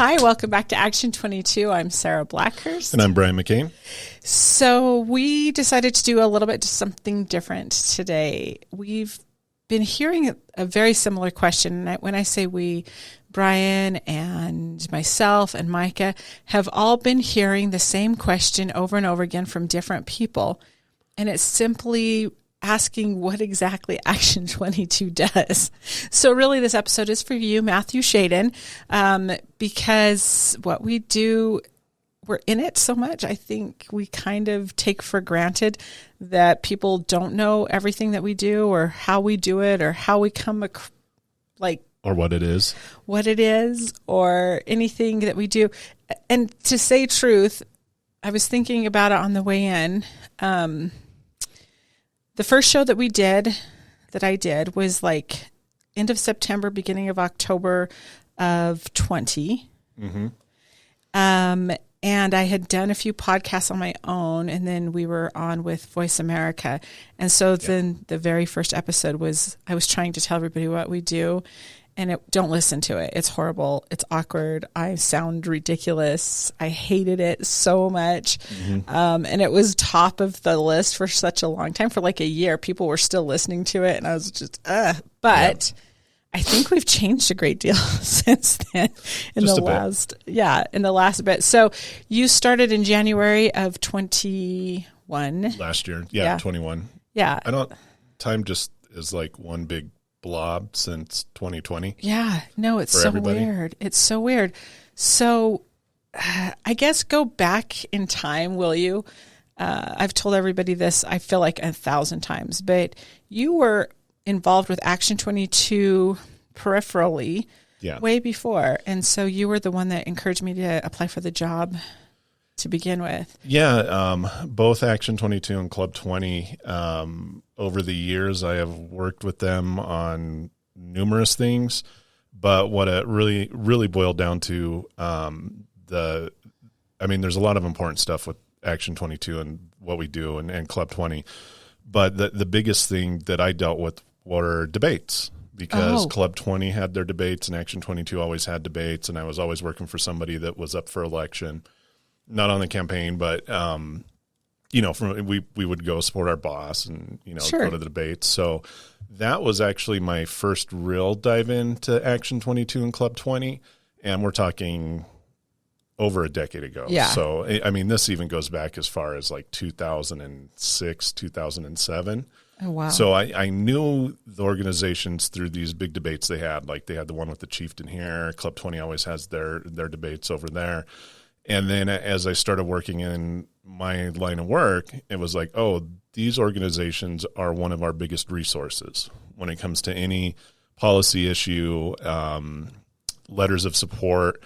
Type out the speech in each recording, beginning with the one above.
Hi, welcome back to Action 22. I'm Sarah Blackhurst. And I'm Brian McCain. So we decided to do a little bit something different today. We've been hearing a very similar question. When I say we, Brian and myself and Micah have all been hearing the same question over and over again from different people. And it's simply asking what exactly Action 22 does. So really this episode is for you, Matthew Shaden, because what we do, we're in it so much. I think we kind of take for granted that people don't know everything that we do or how we do it or how we come or what it is, or anything that we do. And to say truth, I was thinking about it on the way in. The first show that I did was like end of September, beginning of October of 20. Mm-hmm. And I had done a few podcasts on my own, and then we were on with Voice America. And so then the very first episode was, I was trying to tell everybody what we do, and don't listen to it. It's horrible. It's awkward. I sound ridiculous. I hated it so much. Mm-hmm. And it was top of the list for such a long time. For like a year, people were still listening to it, and I was just, But I think we've changed a great deal since then in the last bit. So you started in January of 21. Last year. 21. Yeah. Time just is like one big blob since 2020. Yeah. No, it's so weird. It's so weird. So I guess go back in time, will you? I've told everybody this, I feel like 1,000 times, but you were involved with Action 22 peripherally way before. And so you were the one that encouraged me to apply for the job to begin with. Yeah, both Action 22 and Club 20, over the years, I have worked with them on numerous things, but what it really, really boiled down to, there's a lot of important stuff with Action 22 and what we do and Club 20, but the biggest thing that I dealt with were debates, because Club 20 had their debates and Action 22 always had debates, and I was always working for somebody that was up for election. Not on the campaign, but, we would go support our boss and, go to the debates. So that was actually my first real dive into Action 22 and Club 20. And we're talking over a decade ago. Yeah. So, this even goes back as far as like 2006, 2007. Oh, wow. So I knew the organizations through these big debates they had. Like they had the one with the chieftain here. Club 20 always has their debates over there. And then as I started working in my line of work, it was like, these organizations are one of our biggest resources when it comes to any policy issue, letters of support.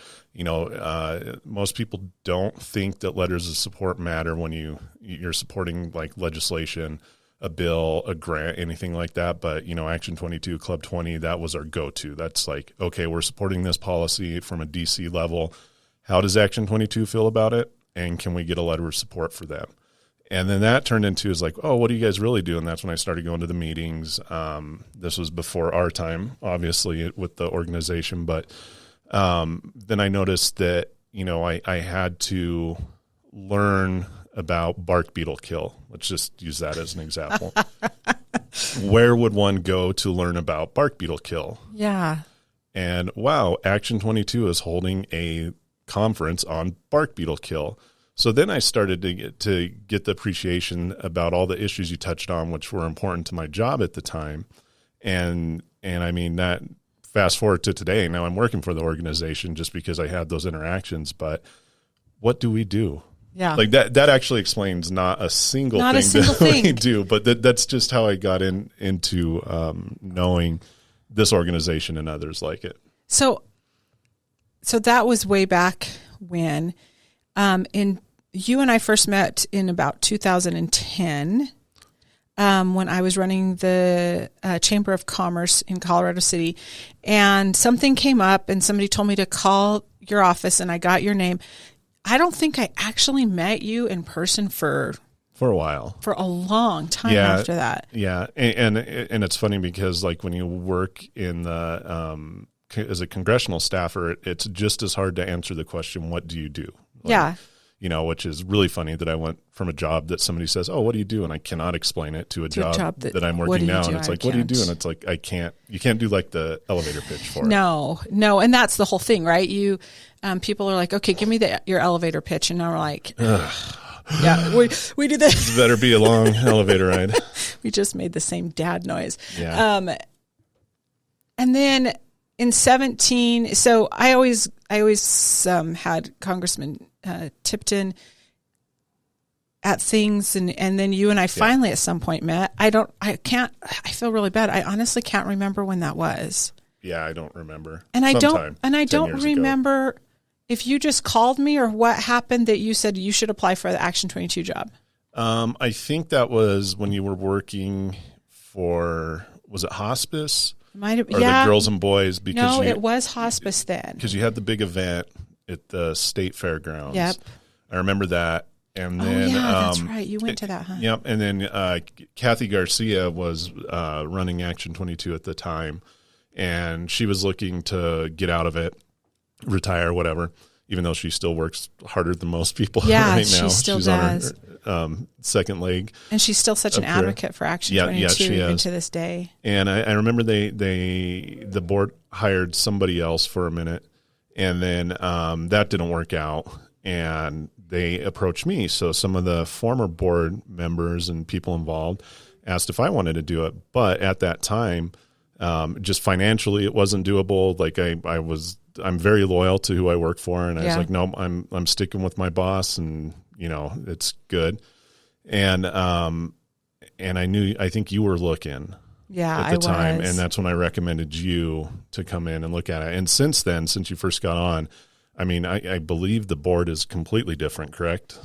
Most people don't think that letters of support matter when you're supporting like legislation, a bill, a grant, anything like that. But, Action 22, Club 20, that was our go-to. That's like, okay, we're supporting this policy from a DC level. How does Action 22 feel about it? And can we get a letter of support for them? And then that turned into is like, what do you guys really do? And that's when I started going to the meetings. This was before our time, obviously, with the organization. But then I noticed that, I had to learn about bark beetle kill. Let's just use that as an example. Where would one go to learn about bark beetle kill? Yeah. And wow, Action 22 is holding a conference on bark beetle kill. So then I started to get the appreciation about all the issues you touched on, which were important to my job at the time. And that fast forward to today, now I'm working for the organization just because I had those interactions. But what do we do? Yeah. Like that actually explains not a single thing we do, but that's just how I got into knowing this organization and others like it. So that was way back when, you and I first met in about 2010, when I was running the Chamber of Commerce in Colorado City, and something came up and somebody told me to call your office and I got your name. I don't think I actually met you in person for a while, for a long time after that. Yeah. And it's funny because like when you work in the as a congressional staffer, it's just as hard to answer the question, what do you do? Yeah. Which is really funny that I went from a job that somebody says, oh, what do you do? And I cannot explain it to a job that I'm working now. And it's like, what do you do? And it's like, you can't do like the elevator pitch for it. No. And that's the whole thing, right? People are like, okay, give me your elevator pitch. And now we're like, yeah, we do this. This better be a long elevator ride. We just made the same dad noise. Yeah. And then in 2017, so I always had Congressman Tipton at things, and then you and I finally at some point met. I feel really bad. I honestly can't remember when that was. Yeah, I don't remember. And I don't remember if you just called me or what happened that you said you should apply for the Action 22 job. I think that was when you were working for, was it hospice? Might have, or the girls and boys? Because it was hospice then. Because you had the big event at the state fairgrounds. Yep. I remember that. And then, that's right. You went to that, huh? Yep. And then Kathy Garcia was running Action 22 at the time, and she was looking to get out of it, retire, whatever, even though she still works harder than most people right now. She still She's does. On her second leg. And she's still such an advocate for Action 22 even to this day. And I remember the board hired somebody else for a minute, and then that didn't work out, and they approached me. So some of the former board members and people involved asked if I wanted to do it. But at that time, just financially, it wasn't doable. Like I'm very loyal to who I work for. And I was like, no, I'm sticking with my boss, and it's good. And I think you were looking at the time. And that's when I recommended you to come in and look at it. And since then, since you first got on, I mean, I believe the board is completely different, correct?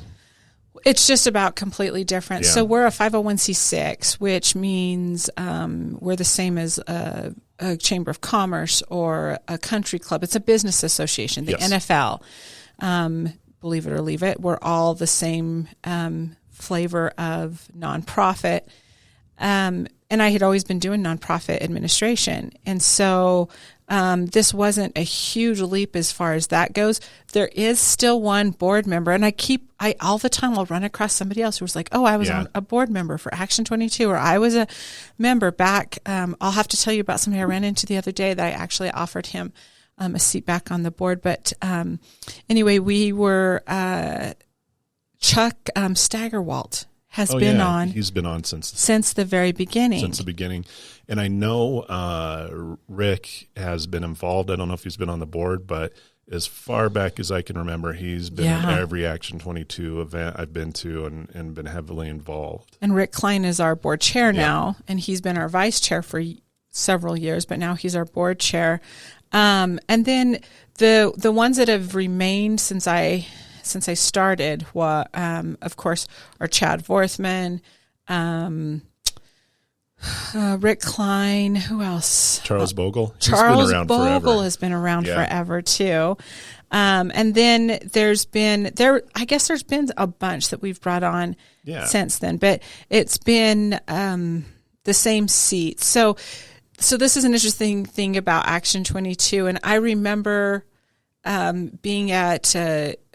It's just about completely different. Yeah. So we're a 501c6, which means we're the same as a chamber of commerce or a country club. It's a business association, the NFL. Believe it or leave it, we're all the same flavor of nonprofit. And I had always been doing nonprofit administration. And so this wasn't a huge leap as far as that goes. There is still one board member, and I all the time I'll run across somebody else who was like, oh, I was on a board member for Action 22, or I was a member back. I'll have to tell you about somebody I ran into the other day that I actually offered him a seat back on the board. But anyway, we were Chuck Staggerwalt has been on. He's been on since the very beginning. Since the beginning. And I know Rick has been involved. I don't know if he's been on the board, but as far back as I can remember, he's been in every Action 22 event I've been to and been heavily involved. And Rick Klein is our board chair now, and he's been our vice chair for several years, but now he's our board chair. And then the ones that have remained since I started, of course, are Chad Vorthman, Rick Klein. Who else? Charles Bogle. Charles Bogle has been around forever too. And then there's been a bunch that we've brought on since then, but it's been the same seat. So this is an interesting thing about Action 22, and I remember being at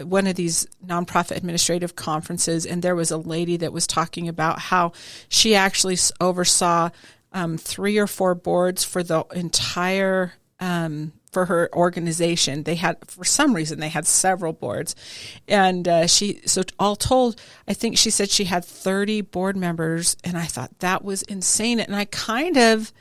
one of these nonprofit administrative conferences, and there was a lady that was talking about how she actually oversaw 3 or 4 boards for the entire for her organization. For some reason, they had several boards, and all told, I think she said she had 30 board members, and I thought that was insane, and I kind of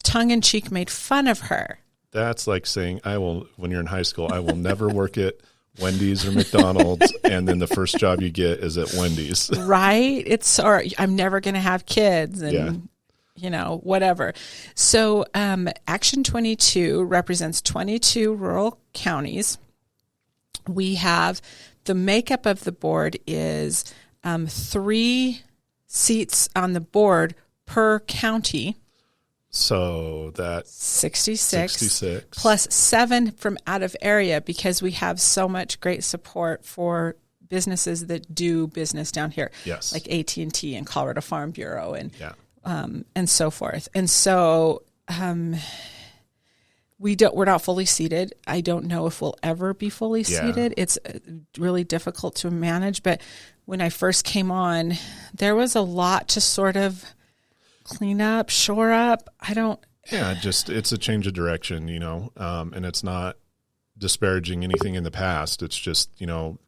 tongue in cheek made fun of her. That's like saying, when you're in high school, I will never work at Wendy's or McDonald's, and then the first job you get is at Wendy's. Right? Or I'm never going to have kids, and whatever. So Action 22 represents 22 rural counties. We have, the makeup of the board is 3 seats on the board per county. So that's 66 plus 7 from out of area, because we have so much great support for businesses that do business down here, like AT&T and Colorado Farm Bureau and so forth. And so we're not fully seated. I don't know if we'll ever be fully seated. It's really difficult to manage. But when I first came on, there was a lot to sort of clean up, shore up. It's a change of direction, and it's not disparaging anything in the past. It's just,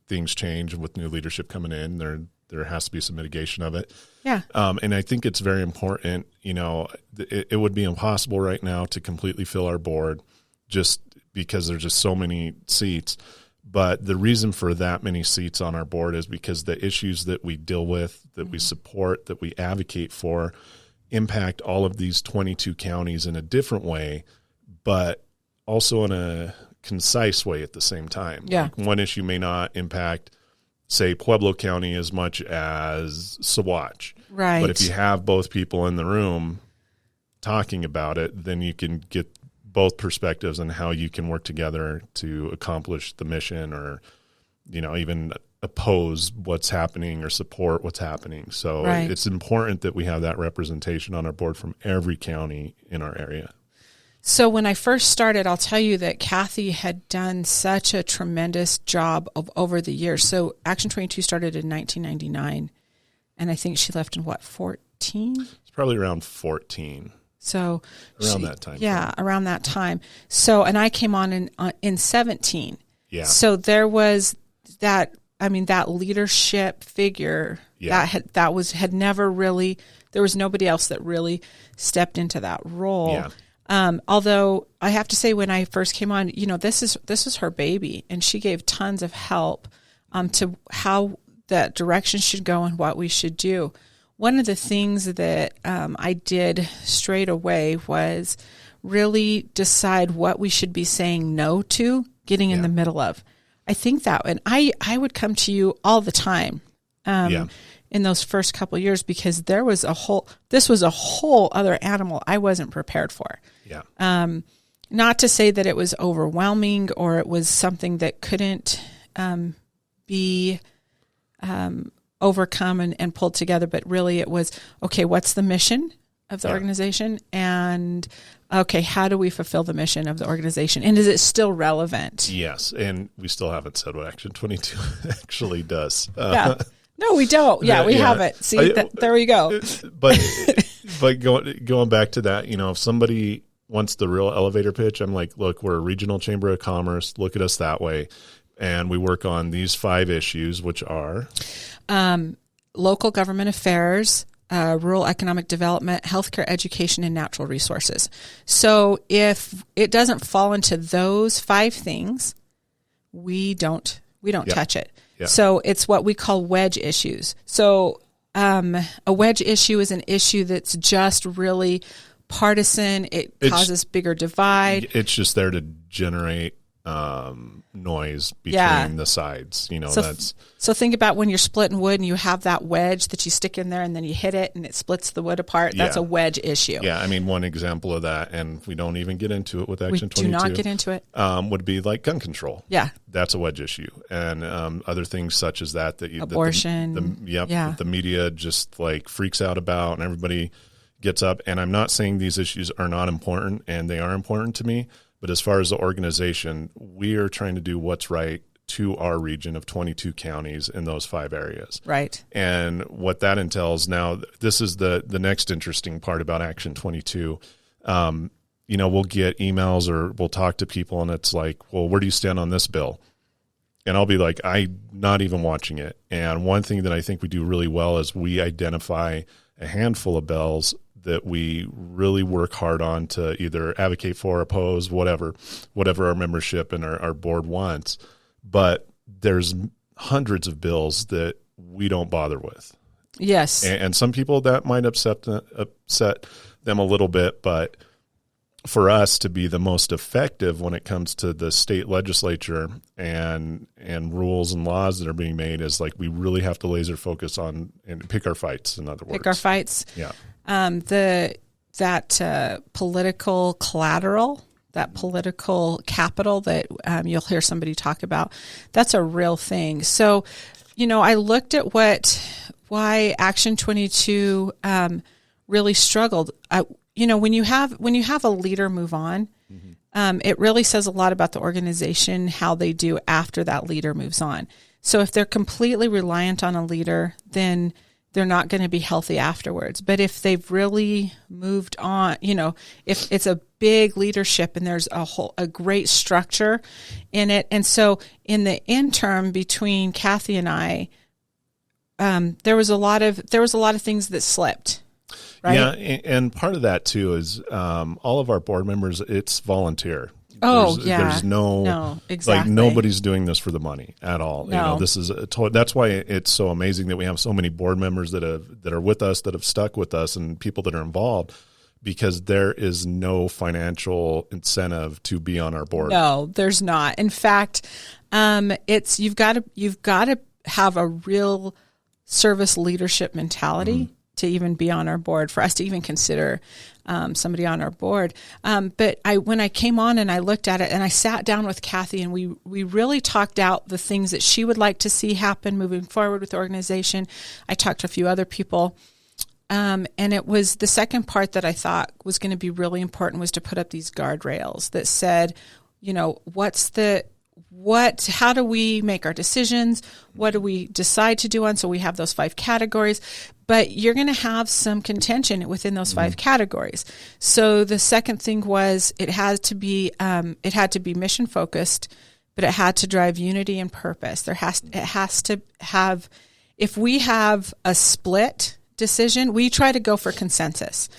things change with new leadership coming in. There has to be some mitigation of it. Yeah. And I think it's very important, it would be impossible right now to completely fill our board just because there's just so many seats. But the reason for that many seats on our board is because the issues that we deal with, that we support, that we advocate for, impact all of these 22 counties in a different way, but also in a concise way at the same time. Yeah. Like one issue may not impact, say, Pueblo County as much as Saguache. Right. But if you have both people in the room talking about it, then you can get both perspectives on how you can work together to accomplish the mission, or, even oppose what's happening or support what's happening. So It's important that we have that representation on our board from every county in our area. So when I first started, I'll tell you that Kathy had done such a tremendous job over the years. So Action 22 started in 1999, and I think she left in 14? It's probably around 14. So around that time. Yeah, around that time. So, and I came on in 17. Yeah. So there was that leadership figure that had never really, there was nobody else that really stepped into that role. Yeah. Although I have to say, when I first came on, this is her baby, and she gave tons of help to how that direction should go and what we should do. One of the things that I did straight away was really decide what we should be saying no to, getting in the middle of. I think that, and I would come to you all the time in those first couple of years, because this was a whole other animal I wasn't prepared for. Yeah. Not to say that it was overwhelming or it was something that couldn't be overcome and pulled together, but really it was, okay, what's the mission of the organization? And okay, how do we fulfill the mission of the organization? And is it still relevant? Yes. And we still haven't said what Action 22 actually does. No, we don't. Yeah, we haven't. See, there we go. But going back to that, if somebody wants the real elevator pitch, I'm like, look, we're a regional chamber of commerce. Look at us that way. And we work on these 5 issues, which are local government affairs, rural economic development, healthcare, education, and natural resources. So if it doesn't fall into those 5 things, we don't touch it. Yeah. So it's what we call wedge issues. So a wedge issue is an issue that's just really partisan. It causes bigger divide. It's just there to generate noise between the sides. So think about when you're splitting wood and you have that wedge that you stick in there and then you hit it and it splits the wood apart. That's a wedge issue. Yeah, one example of that, and we don't even get into it with Action 22. We do not get into it. Would be like gun control. Yeah. That's a wedge issue. And other things such as that abortion. That the media just like freaks out about, and everybody gets up. And I'm not saying these issues are not important, and they are important to me. But as far as the organization, we are trying to do what's right to our region of 22 counties in those 5 areas. Right. And what that entails now, this is the next interesting part about Action 22. We'll get emails or we'll talk to people, and it's like, well, where do you stand on this bill? And I'll be like, I'm not even watching it. And one thing that I think we do really well is we identify a handful of bills that we really work hard on to either advocate for, oppose, whatever our membership and our board wants. But there's hundreds of bills that we don't bother with. Yes. And some people that might upset them a little bit, but for us to be the most effective when it comes to the state legislature and rules and laws that are being made is like, we really have to laser focus on and pick our fights, in other words. Pick our fights. Yeah. That political collateral, that political capital that you'll hear somebody talk about, that's a real thing. So, I looked at why Action 22 really struggled. When you have a leader move on, it really says a lot about the organization, how they do after that leader moves on. So if they're completely reliant on a leader, then they're not going to be healthy afterwards. But if they've really moved on, if it's a big leadership and there's a great structure in it. And so in the interim between Kathy and I, there was a lot of things that slipped. Right? Yeah, and part of that too is all of our board members, it's volunteer. There's no exactly. Like nobody's doing this for the money at all. No. This is that's why it's so amazing that we have so many board members that are with us, that have stuck with us, and people that are involved, because there is no financial incentive to be on our board. No, there's not. In fact, you've got to have a real service leadership mentality to even be on our board, for us to even consider somebody on our board. But when I came on and I looked at it and I sat down with Kathy, and we really talked out the things that she would like to see happen moving forward with the organization. I talked to a few other people. And it was the second part that I thought was going to be really important, was to put up these guardrails that said, how do we make our decisions? What do we decide to do on? So we have those 5 categories, but you're going to have some contention within those 5 categories. So the second thing was it had to be mission focused, but it had to drive unity and purpose. It has to have, if we have a split decision, we try to go for consensus.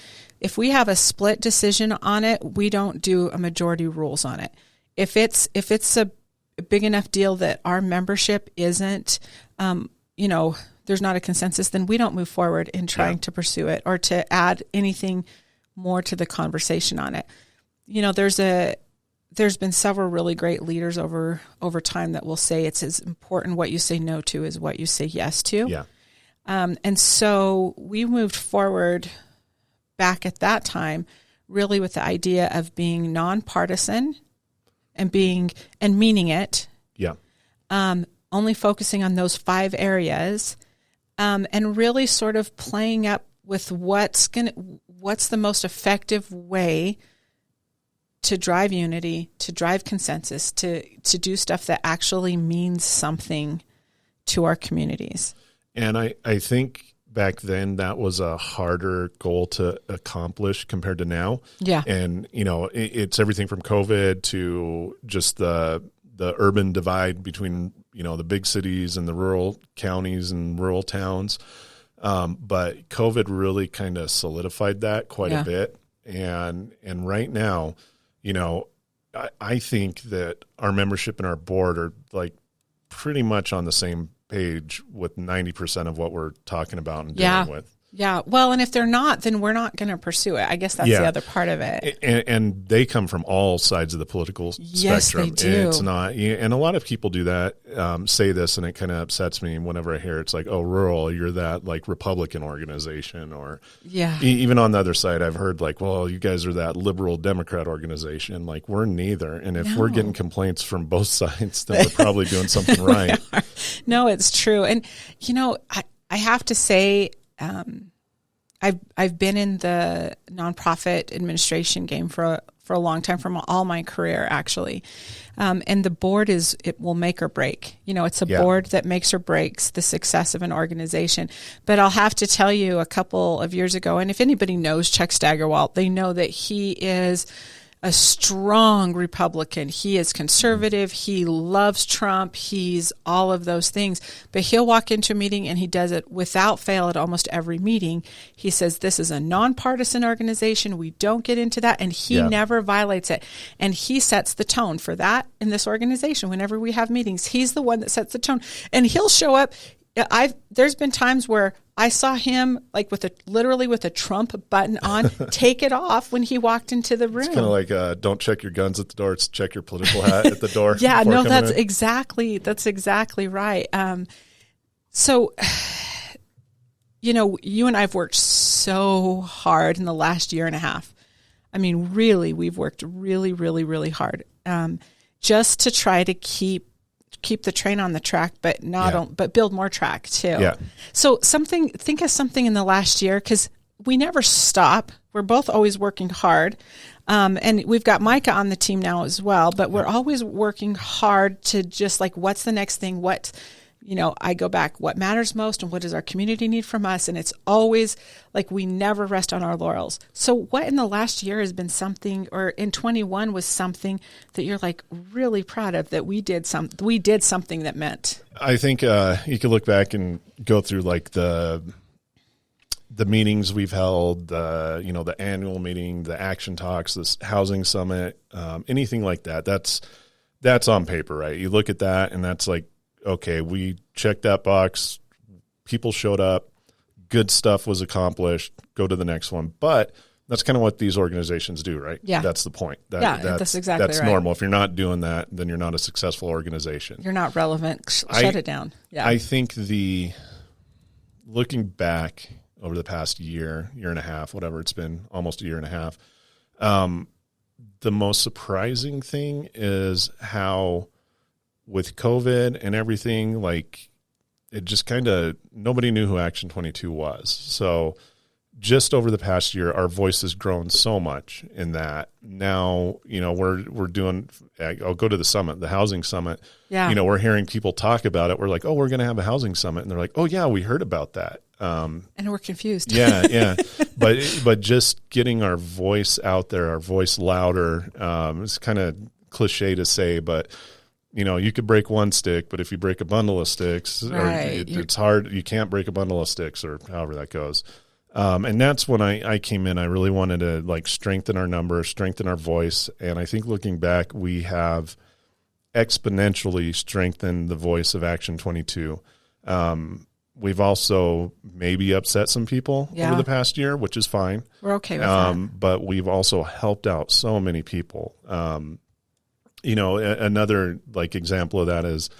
If we have a split decision on it, we don't do a majority rules on it. If it's a big enough deal that our membership isn't, there's not a consensus, then we don't move forward in trying to pursue it or to add anything more to the conversation on it. There's been several really great leaders over time that will say it's as important what you say no to as what you say yes to. Yeah. And so we moved forward back at that time, really with the idea of being nonpartisan and meaning it. Yeah. Only focusing on those 5 areas, and really sort of playing up with what's the most effective way to drive unity, to drive consensus, to do stuff that actually means something to our communities. And I think back then that was a harder goal to accomplish compared to now. Yeah. And, it's everything from COVID to just the urban divide between, the big cities and the rural counties and rural towns. But COVID really kind of solidified that quite a bit. And right now, I think that our membership and our board are like pretty much on the same page with 90% of what we're talking about and dealing with. Yeah. Well, and if they're not, then we're not going to pursue it. I guess that's the other part of it. And they come from all sides of the political spectrum. Yes, they do. It's not, and a lot of people do that, say this, and it kind of upsets me whenever I hear it's like, oh, rural, you're that like Republican organization, or even on the other side, I've heard like, well, you guys are that liberal Democrat organization. Like, we're neither. And if we're getting complaints from both sides, then we're probably doing something right. No, it's true. And, I have to say, I've been in the nonprofit administration game for a long time, from all my career actually, and the board it will make or break. It's a board that makes or breaks the success of an organization. But I'll have to tell you, a couple of years ago, and if anybody knows Chuck Steigerwalt, they know that he is a strong Republican. He is conservative. He loves Trump. He's all of those things. But he'll walk into a meeting, and he does it without fail at almost every meeting. He says, this is a nonpartisan organization. We don't get into that. And he never violates it. And he sets the tone for that in this organization. Whenever we have meetings, he's the one that sets the tone. And he'll show up. There's been times where I saw him like literally with a Trump button on, take it off when he walked into the room. It's kind of like, don't check your guns at the door. It's check your political hat at the door. That's exactly right. So, you and I've worked so hard in the last year and a half. I mean, really, we've worked really, really, really hard, just to try to keep the train on the track, but but build more track too. Yeah. So think of something in the last year, because we never stop. We're both always working hard. And we've got Micah on the team now as well, but we're always working hard to just like, what's the next thing? What, I go back, what matters most and what does our community need from us? And it's always like, we never rest on our laurels. So what in the last year has been something, or in 21 was something that you're like really proud of that we did something that meant? I think you can look back and go through like the meetings we've held, the annual meeting, the action talks, this housing summit, anything like that. That's on paper, right? You look at that and that's like, okay, we checked that box. People showed up. Good stuff was accomplished. Go to the next one. But that's kind of what these organizations do, right? Yeah. That's the point. That's exactly that's right. normal. If you're not doing that, then you're not a successful organization. You're not relevant. Shut it down. Yeah. I think looking back over the past year and a half, whatever it's been, almost a year and a half, the most surprising thing is how with COVID and everything, like it just kind of, nobody knew who Action 22 was. So just over the past year, our voice has grown so much in that now, we're doing, I'll go to the summit, the housing summit. Yeah. We're hearing people talk about it. We're like, oh, we're going to have a housing summit. And they're like, oh yeah, we heard about that. And we're confused. Yeah. But just getting our voice out there, our voice louder, it's kind of cliche to say, but you could break one stick, but if you break a bundle of sticks, right. It's hard. You can't break a bundle of sticks, or however that goes. And that's when I came in. I really wanted to like strengthen our numbers, strengthen our voice. And I think looking back, we have exponentially strengthened the voice of Action 22. We've also maybe upset some people over the past year, which is fine. We're okay with that. But we've also helped out so many people. Another like example of that is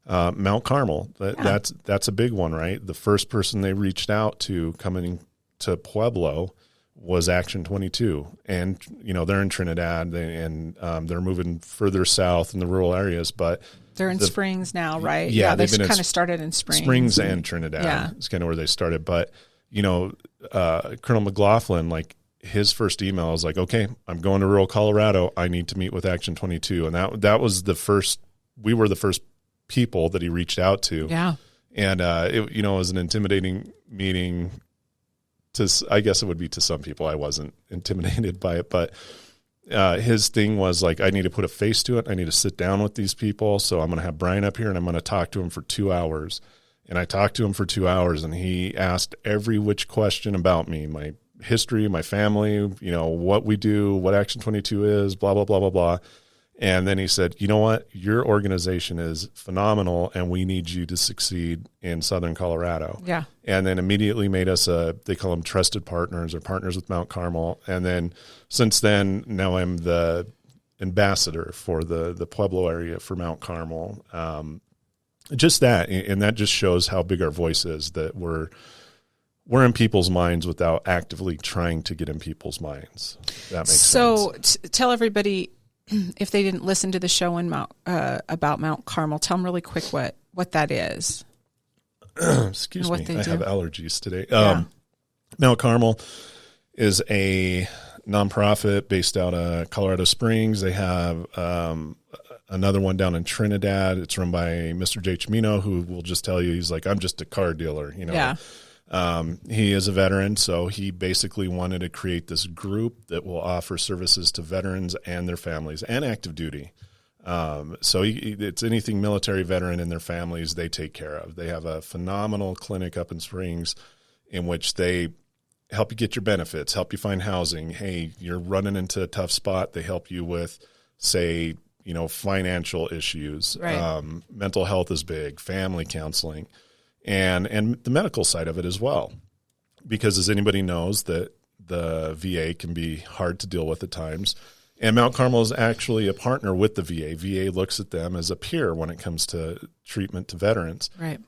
Mount Carmel. That's a big one, right? The first person they reached out to coming to Pueblo was Action 22, and they're in Trinidad, and they're moving further south in the rural areas, but they're in Springs now, right? Yeah, they kind of started in Springs and Trinidad. Yeah, it's kind of where they started. But Colonel McLaughlin, like his first email was like, "Okay, I'm going to rural Colorado. I need to meet with Action 22," and that was the first. We were the first people that he reached out to. Yeah, and it was an intimidating meeting. I guess it would be to some people. I wasn't intimidated by it, but his thing was like, I need to put a face to it. I need to sit down with these people. So I'm going to have Brian up here and I'm going to talk to him for 2 hours. And I talked to him for 2 hours and he asked every which question about me, my history, my family, what we do, what Action 22 is, blah, blah, blah, blah, blah. And then he said, you know what? Your organization is phenomenal and we need you to succeed in Southern Colorado. Yeah. And then immediately made us they call them trusted partners or partners with Mount Carmel. And then since then, now I'm the ambassador for the Pueblo area for Mount Carmel. Just that, and that just shows how big our voice is, that we're in people's minds without actively trying to get in people's minds. That makes sense. So tell everybody, if they didn't listen to the show about Mount Carmel, tell them really quick what that is. Excuse me, I have allergies today. Yeah. Mount Carmel is a nonprofit based out of Colorado Springs. They have another one down in Trinidad. It's run by Mr. J. Chimino, who will just tell you, he's like, I'm just a car dealer. Yeah. He is a veteran, so he basically wanted to create this group that will offer services to veterans and their families and active duty. So it's anything military, veteran, and their families they take care of. They have a phenomenal clinic up in Springs in which they help you get your benefits, help you find housing. Hey, you're running into a tough spot. They help you with, say, financial issues. Right. Mental health is big, family counseling. And the medical side of it as well, because as anybody knows that the VA can be hard to deal with at times. And Mount Carmel is actually a partner with the VA. VA looks at them as a peer when it comes to treatment to veterans. Right.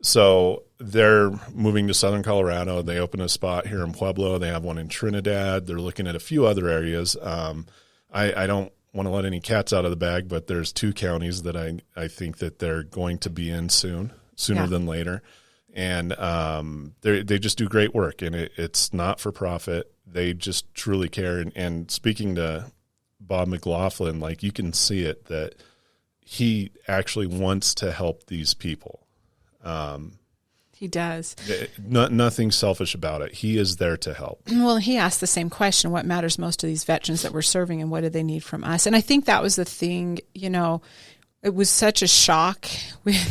So they're moving to Southern Colorado. They open a spot here in Pueblo. They have one in Trinidad. They're looking at a few other areas. I don't want to let any cats out of the bag, but there's 2 counties that I think that they're going to be in sooner than later. And they just do great work, and it's not for profit. they just truly care. And speaking to Bob McLaughlin, like you can see it that he actually wants to help these people. He does. Nothing selfish about it. He is there to help. Well, he asked the same question, what matters most to these veterans that we're serving and what do they need from us? And I think that was the thing, it was such a shock when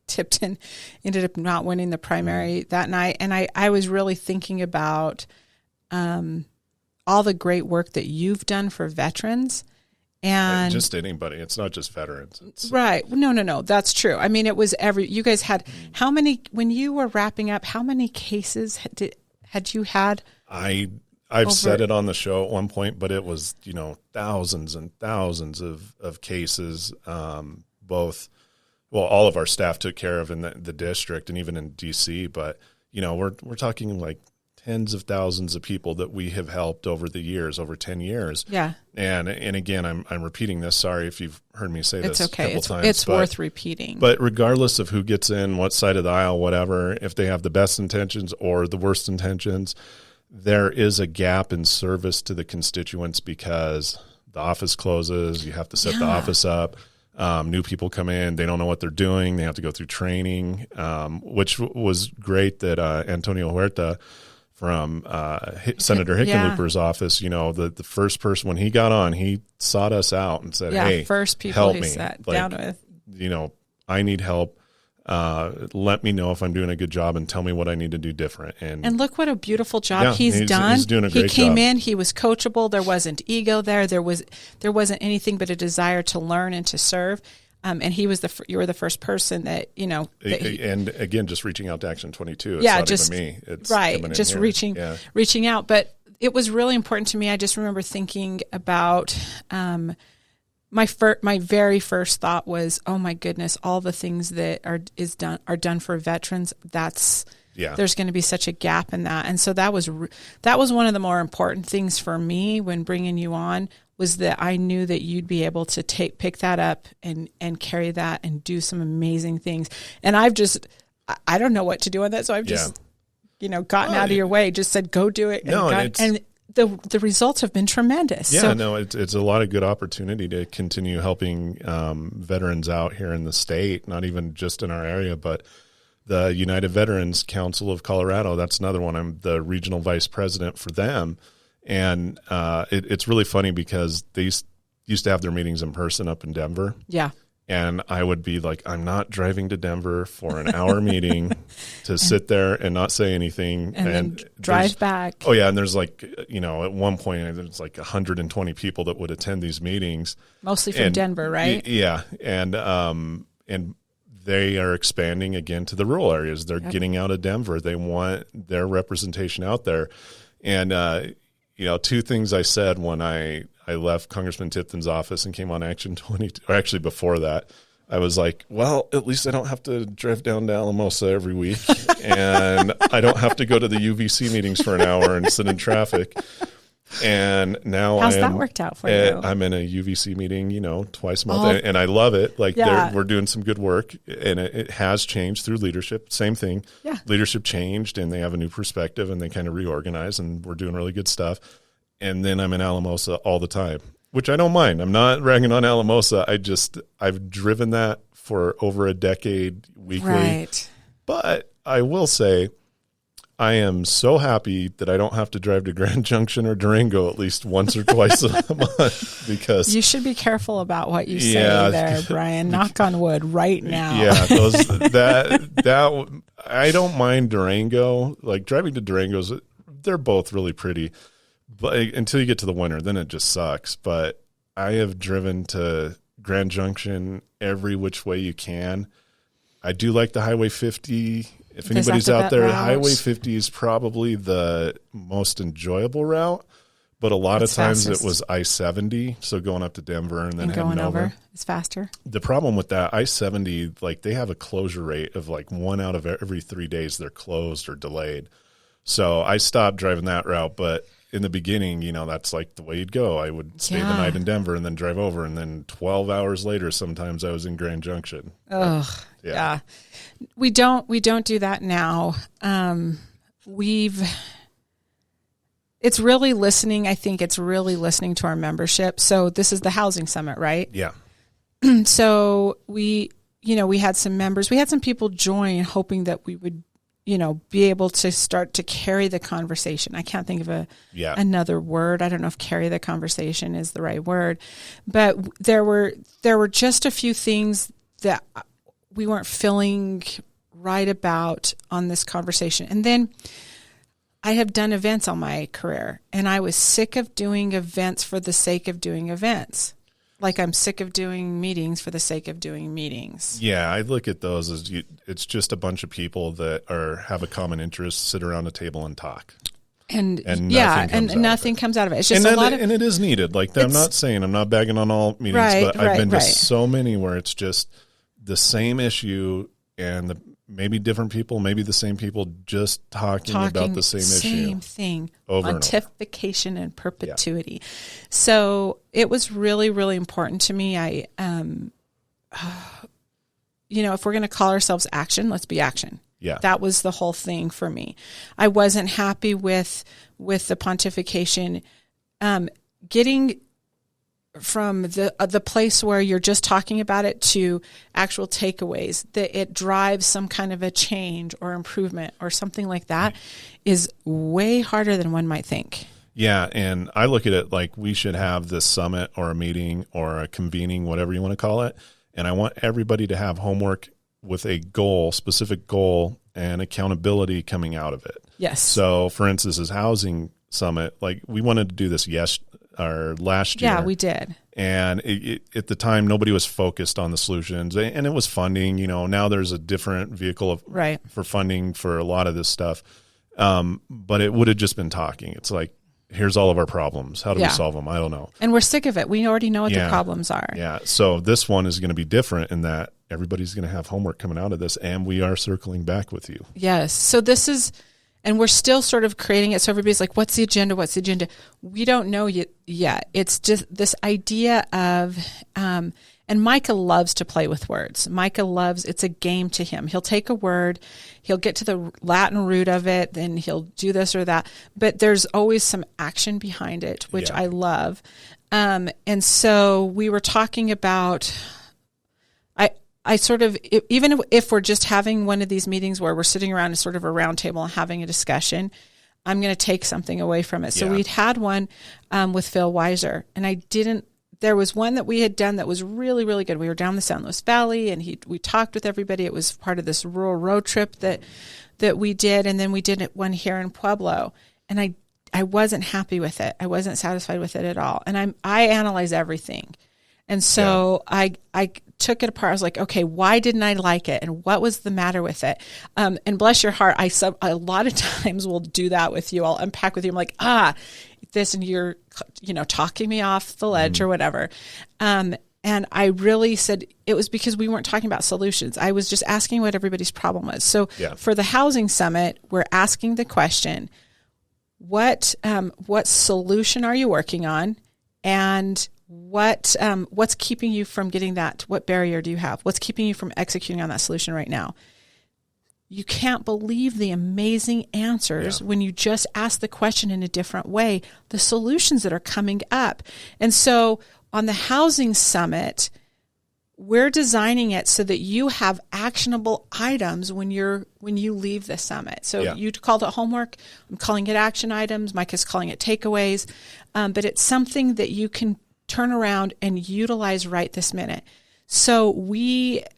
Tipton ended up not winning the primary that night. And I was really thinking about all the great work that you've done for veterans. And just anybody. It's not just veterans. Right. No. That's true. I mean, it was you guys had how many, when you were wrapping up, how many cases had you had? I've said it on the show at one point, but it was, thousands and thousands of cases, all of our staff took care of in the district and even in DC, but we're talking like tens of thousands of people that we have helped over the years, over 10 years. Yeah. And again, I'm repeating this. Sorry if you've heard me say this a couple times. It's worth repeating. But regardless of who gets in, what side of the aisle, whatever, if they have the best intentions or the worst intentions, there is a gap in service to the constituents because the office closes, you have to set the office up. New people come in, they don't know what they're doing. They have to go through training, which was great that Antonio Huerta from Senator Hickenlooper's office, the first person, when he got on, he sought us out and said, hey, first people help he me. sat down with. I need help. Let me know if I'm doing a good job and tell me what I need to do different. And look what a beautiful job he's done. He's doing a great job. He came in, he was coachable. There wasn't ego there. There wasn't anything but a desire to learn and to serve. And he was you were the first person that, and again, just reaching out to Action 22. It's not even me. It's right. Just reaching out. But it was really important to me. I just remember thinking about, my very first thought was, oh my goodness, all the things that are done for veterans. There's going to be such a gap in that. And so that was one of the more important things for me when bringing you on, was that I knew that you'd be able to pick that up and carry that and do some amazing things. And I don't know what to do on that. So I've just, gotten out of your way, just said, go do it. And the results have been tremendous. Yeah, it's a lot of good opportunity to continue helping veterans out here in the state, not even just in our area, but the United Veterans Council of Colorado. That's another one. I'm the regional vice president for them. And it's really funny because they used to have their meetings in person up in Denver. Yeah. And I would be like, I'm not driving to Denver for an hour meeting to sit there and not say anything. And then drive back. Oh, yeah. And there's at one point, there's 120 people that would attend these meetings. Mostly from Denver, right? Yeah. And they are expanding again to the rural areas. They're getting out of Denver. They want their representation out there. And, two things I said when I left Congressman Tipton's office and came on Action 22, or actually before that, I was like, well, at least I don't have to drive down to Alamosa every week, and I don't have to go to the UVC meetings for an hour and sit in traffic. And now how's that worked out for you? I'm in a UVC meeting, twice a month, and I love it. We're doing some good work, and it has changed through leadership. Same thing. Yeah. Leadership changed, and they have a new perspective, and they kind of reorganize, and we're doing really good stuff. And then I'm in Alamosa all the time, which I don't mind. I'm not ragging on Alamosa. I've driven that for over a decade weekly. Right. But I will say, I am so happy that I don't have to drive to Grand Junction or Durango at least once or twice a month, because you should be careful about what you say there, Brian. Knock on wood right now. Yeah, that I don't mind Durango. Like driving to Durango's, they're both really pretty, but until you get to the winter, then it just sucks. But I have driven to Grand Junction every which way you can. I do like the Highway 50. If anybody's out there, Highway 50 is probably the most enjoyable route, but a lot of times it was I-70, so going up to Denver and then going heading over. It's faster. The problem with that, I-70, they have a closure rate of 1 out of every 3 days they're closed or delayed. So I stopped driving that route, but in the beginning, that's the way you'd go. I would stay the night in Denver and then drive over, and then 12 hours later, sometimes I was in Grand Junction. Ugh, yeah. We don't do that now. it's really listening. I think it's really listening to our membership. So this is the housing summit, right? Yeah. So we had some members, we had some people join hoping that we would, be able to start to carry the conversation. I can't think of another word. I don't know if carry the conversation is the right word, but there were just a few things that we weren't feeling right about on this conversation. And then I have done events all my career, and I was sick of doing events for the sake of doing events. Like I'm sick of doing meetings for the sake of doing meetings. Yeah, I look at those as it's just a bunch of people that have a common interest, sit around a table and talk. And nothing comes out of it. It's just and it is needed. Like I'm not bagging on all meetings, but I've been to so many where it's just the same issue and maybe different people, maybe the same people just talking about the same issue. Same thing. Over Pontification and perpetuity. Yeah. So it was really, really important to me. I, if we're going to call ourselves action, let's be action. Yeah. That was the whole thing for me. I wasn't happy with the pontification, getting from the place where you're just talking about it to actual takeaways, that it drives some kind of a change or improvement or something like that is way harder than one might think. Yeah, and I look at it like we should have this summit or a meeting or a convening, whatever you want to call it, and I want everybody to have homework with a goal, specific goal, and accountability coming out of it. Yes. So, for instance, this housing summit, like we wanted to do this last year. Yeah, we did. And at the time, nobody was focused on the solutions, and it was funding. Now there's a different vehicle for funding for a lot of this stuff. But it would have just been talking. It's like, here's all of our problems. How do we solve them? I don't know. And we're sick of it. We already know what the problems are. Yeah. So this one is going to be different in that everybody's going to have homework coming out of this, and we are circling back with you. Yes. So this is. And we're still sort of creating it. So everybody's like, what's the agenda? What's the agenda? We don't know yet. It's just this idea of, and Micah loves to play with words. It's a game to him. He'll take a word, he'll get to the Latin root of it, then he'll do this or that. But there's always some action behind it, which I love. And so we were talking about, I sort of, even if we're just having one of these meetings where we're sitting around a sort of a round table and having a discussion, I'm going to take something away from it. So we'd had one with Phil Weiser, and there was one that we had done that was really, really good. We were down the San Luis Valley, and we talked with everybody. It was part of this rural road trip that we did, and then we did one here in Pueblo, and I wasn't happy with it. I wasn't satisfied with it at all. And I analyze everything. And so I took it apart. I was like, okay, why didn't I like it? And what was the matter with it? And bless your heart, a lot of times will do that with you. I'll unpack with you. I'm like, this, and you're, talking me off the ledge or whatever. And I really said it was because we weren't talking about solutions. I was just asking what everybody's problem was. So for the housing summit, we're asking the question, what solution are you working on? And what's keeping you from getting that? What barrier do you have? What's keeping you from executing on that solution right now? You can't believe the amazing answers when you just ask the question in a different way, the solutions that are coming up. And so on the housing summit, we're designing it so that you have actionable items when you leave the summit. So you called it homework. I'm calling it action items. Mike is calling it takeaways. But it's something that you can turn around and utilize right this minute. So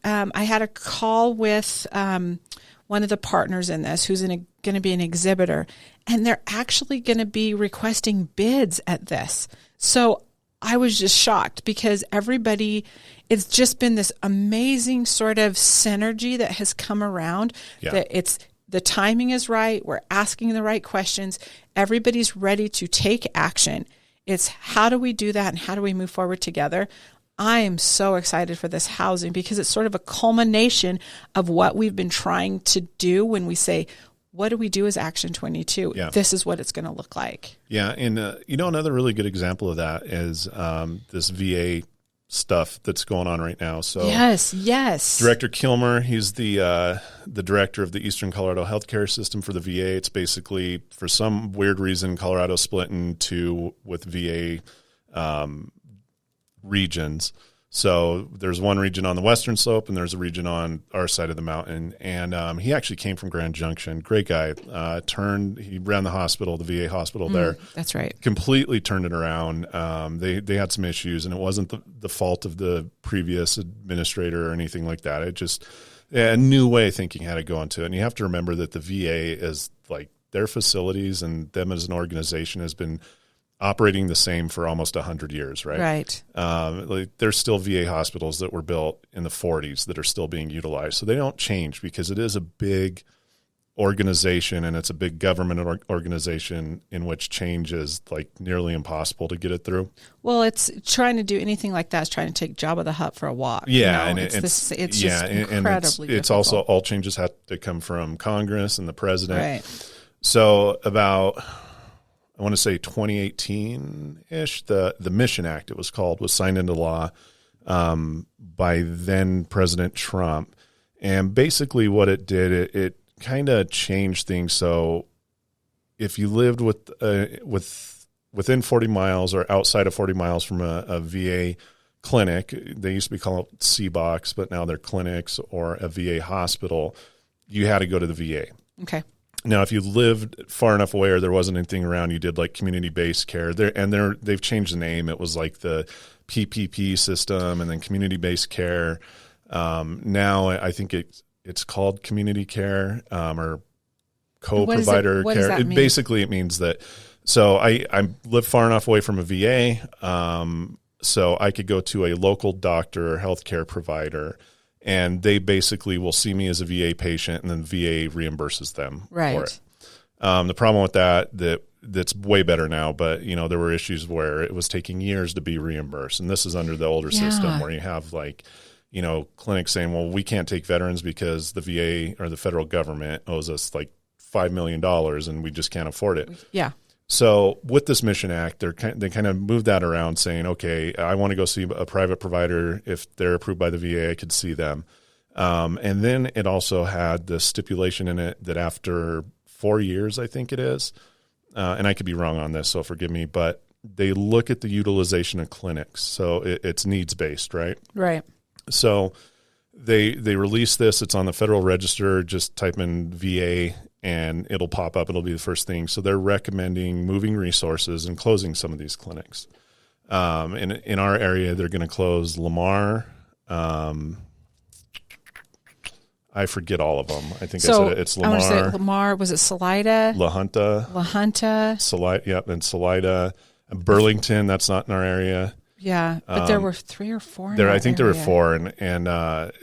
I had a call with one of the partners in this who's going to be an exhibitor, and they're actually going to be requesting bids at this. So I was just shocked because it's just been this amazing sort of synergy that has come around, that the timing is right. We're asking the right questions. Everybody's ready to take action. It's how do we do that and how do we move forward together? I am so excited for this housing because it's sort of a culmination of what we've been trying to do when we say, what do we do as Action 22? Yeah. This is what it's going to look like. Yeah, and another really good example of that is this VA stuff that's going on right now. So yes. Director Kilmer, he's the director of the Eastern Colorado Healthcare System for the VA. It's basically, for some weird reason, Colorado split in two with VA regions. So there's one region on the western slope and there's a region on our side of the mountain. And he actually came from Grand Junction. Great guy. He ran the hospital, the VA hospital there. That's right. Completely turned it around. They had some issues, and it wasn't the fault of the previous administrator or anything like that. It just a new way of thinking had to go into it. And you have to remember that the VA is like their facilities and them as an organization has been operating the same for almost 100 years, right? Right. There's still VA hospitals that were built in the 40s that are still being utilized. So they don't change because it is a big organization and it's a big government organization in which change is like nearly impossible to get it through. Well, it's trying to do anything like that is trying to take Jabba the Hutt for a walk. Yeah, and it's just incredibly difficult. It's also all changes have to come from Congress and the president. Right. So about, I want to say 2018-ish, the Mission Act, it was called, was signed into law by then President Trump. And basically what it did, it kind of changed things. So if you lived within 40 miles or outside of 40 miles from a VA clinic, they used to be called CBOCs, but now they're clinics, or a VA hospital, you had to go to the VA. Okay. Now, if you lived far enough away or there wasn't anything around, you did like community-based care. They've changed the name. It was like the PPP system and then community-based care. Now I think it's called community care or co-provider what care. Does that mean? Basically, it means that. So I live far enough away from a VA, so I could go to a local doctor or healthcare provider, and they basically will see me as a VA patient, and then VA reimburses them for it. The problem with that's way better now, but there were issues where it was taking years to be reimbursed, and this is under the older system where you have like clinics saying, well, we can't take veterans because the VA or the federal government owes us like $5 million and we just can't afford it. Yeah. So with this Mission Act, they kind of moved that around, saying, okay, I want to go see a private provider. If they're approved by the VA, I could see them. And then it also had the stipulation in it that after 4 years, I think it is, and I could be wrong on this, so forgive me, but they look at the utilization of clinics. So it's needs-based, right? Right. So they release this. It's on the Federal Register. Just type in VA and it'll pop up. It'll be the first thing. So they're recommending moving resources and closing some of these clinics. In our area, they're going to close Lamar. I forget all of them. I think I said it's Lamar. I want to say Lamar. Was it Salida? La Junta. Salida. Yep, and Salida. Burlington, that's not in our area. Yeah, but there were 3 or 4. I think there were 4, and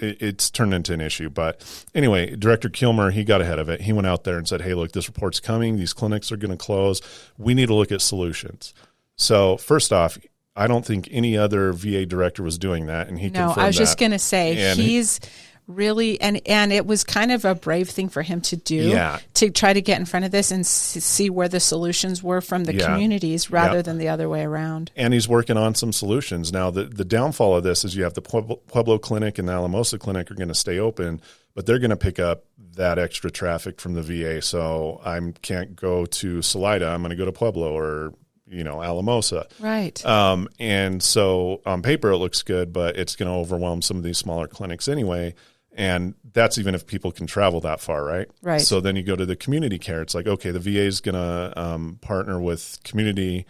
it's turned into an issue. But anyway, Director Kilmer, he got ahead of it. He went out there and said, hey, look, this report's coming. These clinics are going to close. We need to look at solutions. So first off, I don't think any other VA director was doing that, and he confirmed that. No, I was just going to say, he's really, and it was kind of a brave thing for him to do, to try to get in front of this and see where the solutions were from the communities rather than the other way around. And he's working on some solutions. Now, the downfall of this is you have the Pueblo Clinic and the Alamosa Clinic are going to stay open, but they're going to pick up that extra traffic from the VA. So I can't go to Salida. I'm going to go to Pueblo or Alamosa. Right. And so on paper it looks good, but it's going to overwhelm some of these smaller clinics anyway. And that's even if people can travel that far, right? Right. So then you go to the community care. It's like, okay, the VA is going to partner with community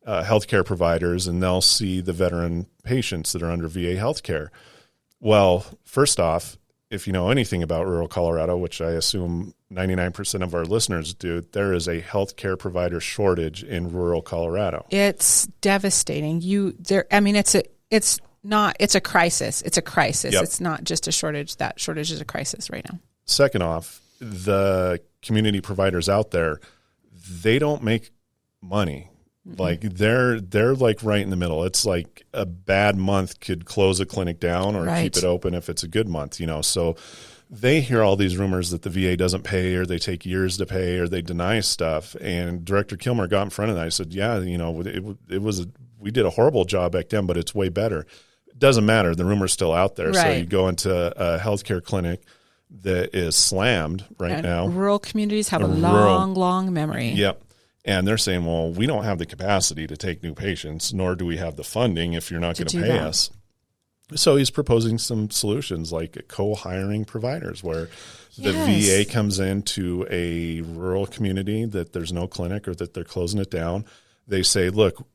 healthcare providers, and they'll see the veteran patients that are under VA healthcare. Well, first off, if you know anything about rural Colorado, which I assume 99% of our listeners do, there is a healthcare provider shortage in rural Colorado. It's devastating. It's a crisis. It's a crisis. Yep. It's not just a shortage. That shortage is a crisis right now. Second off, the community providers out there, they don't make money. Mm-hmm. Like they're like right in the middle. It's like a bad month could close a clinic down or keep it open if it's a good month, So they hear all these rumors that the VA doesn't pay or they take years to pay or they deny stuff. And Director Kilmer got in front of that. I said, we did a horrible job back then, but it's way better. doesn't matter. The rumor's still out there. So Right. you go into a healthcare clinic that is slammed right now. Rural communities have a Rural- long memory. Yep. And they're saying, well, we don't have the capacity to take new patients, nor do we have the funding if you're not going to pay that. us. So he's proposing some solutions like co-hiring providers where the VA comes into a rural community that there's no clinic or that they're closing it down. They say, look,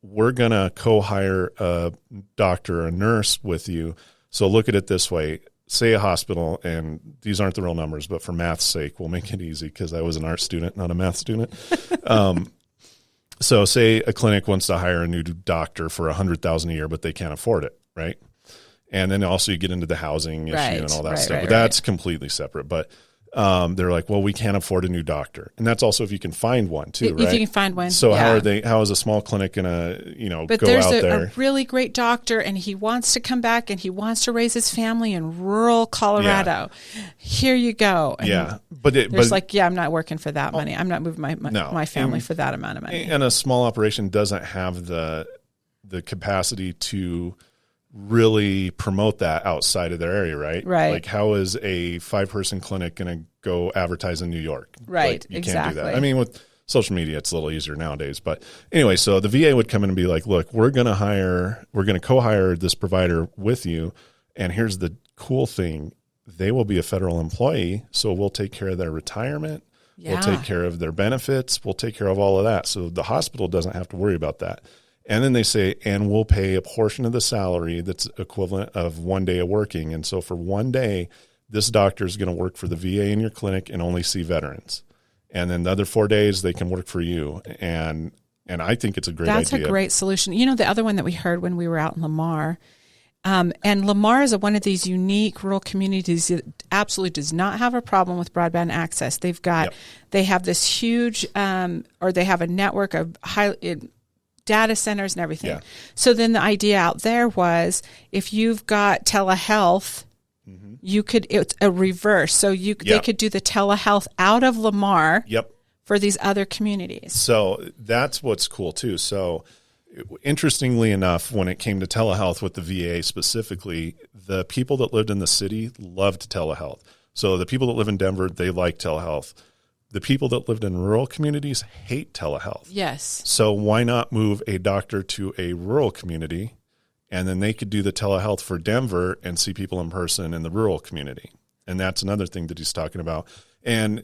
we're going to co-hire a doctor or a nurse with you. So look at it this way. Say a hospital, and these aren't the real numbers, but for math's sake, we'll make it easy because I was an art student, not a math student. So say a clinic wants to hire a new doctor for $100,000 a year, but they can't afford it, right? And then also you get into the housing issue and all that stuff. But that's completely separate. But they're like, well, we can't afford a new doctor. And that's also if you can find one too, right? If you can find one. So how is a small clinic going to, but go there's out there? a really great doctor and he wants to come back and he wants to raise his family in rural Colorado. Yeah. Here you go. And but I'm not working for that money. I'm not moving my family for that amount of money. And a small operation doesn't have the capacity to really promote that outside of their area, right? Right. Like how is a 5-person clinic going to go advertise in New York? Right. Like, you can't do that. I mean, with social media, it's a little easier nowadays. But anyway, so the VA would come in and be like, look, we're going to co-hire this provider with you. And here's the cool thing. They will be a federal employee. So we'll take care of their retirement. Yeah. We'll take care of their benefits. We'll take care of all of that. So the hospital doesn't have to worry about that. And then they say, and we'll pay a portion of the salary that's equivalent of 1 day of working. And so for 1 day, this doctor is going to work for the VA in your clinic and only see veterans. And then the other 4 days, they can work for you. And I think it's a great idea. That's a great solution. The other one that we heard when we were out in Lamar, and Lamar is one of these unique rural communities that absolutely does not have a problem with broadband access. They have this huge, or they have a network of data centers and everything. Yeah. So then the idea out there was if you've got telehealth, it's a reverse. So they could do the telehealth out of Lamar for these other communities. So that's what's cool too. So interestingly enough, when it came to telehealth with the VA specifically, the people that lived in the city loved telehealth. So the people that live in Denver, they like telehealth. The people that lived in rural communities hate telehealth. Yes. So why not move a doctor to a rural community, and then they could do the telehealth for Denver and see people in person in the rural community? And that's another thing that he's talking about. And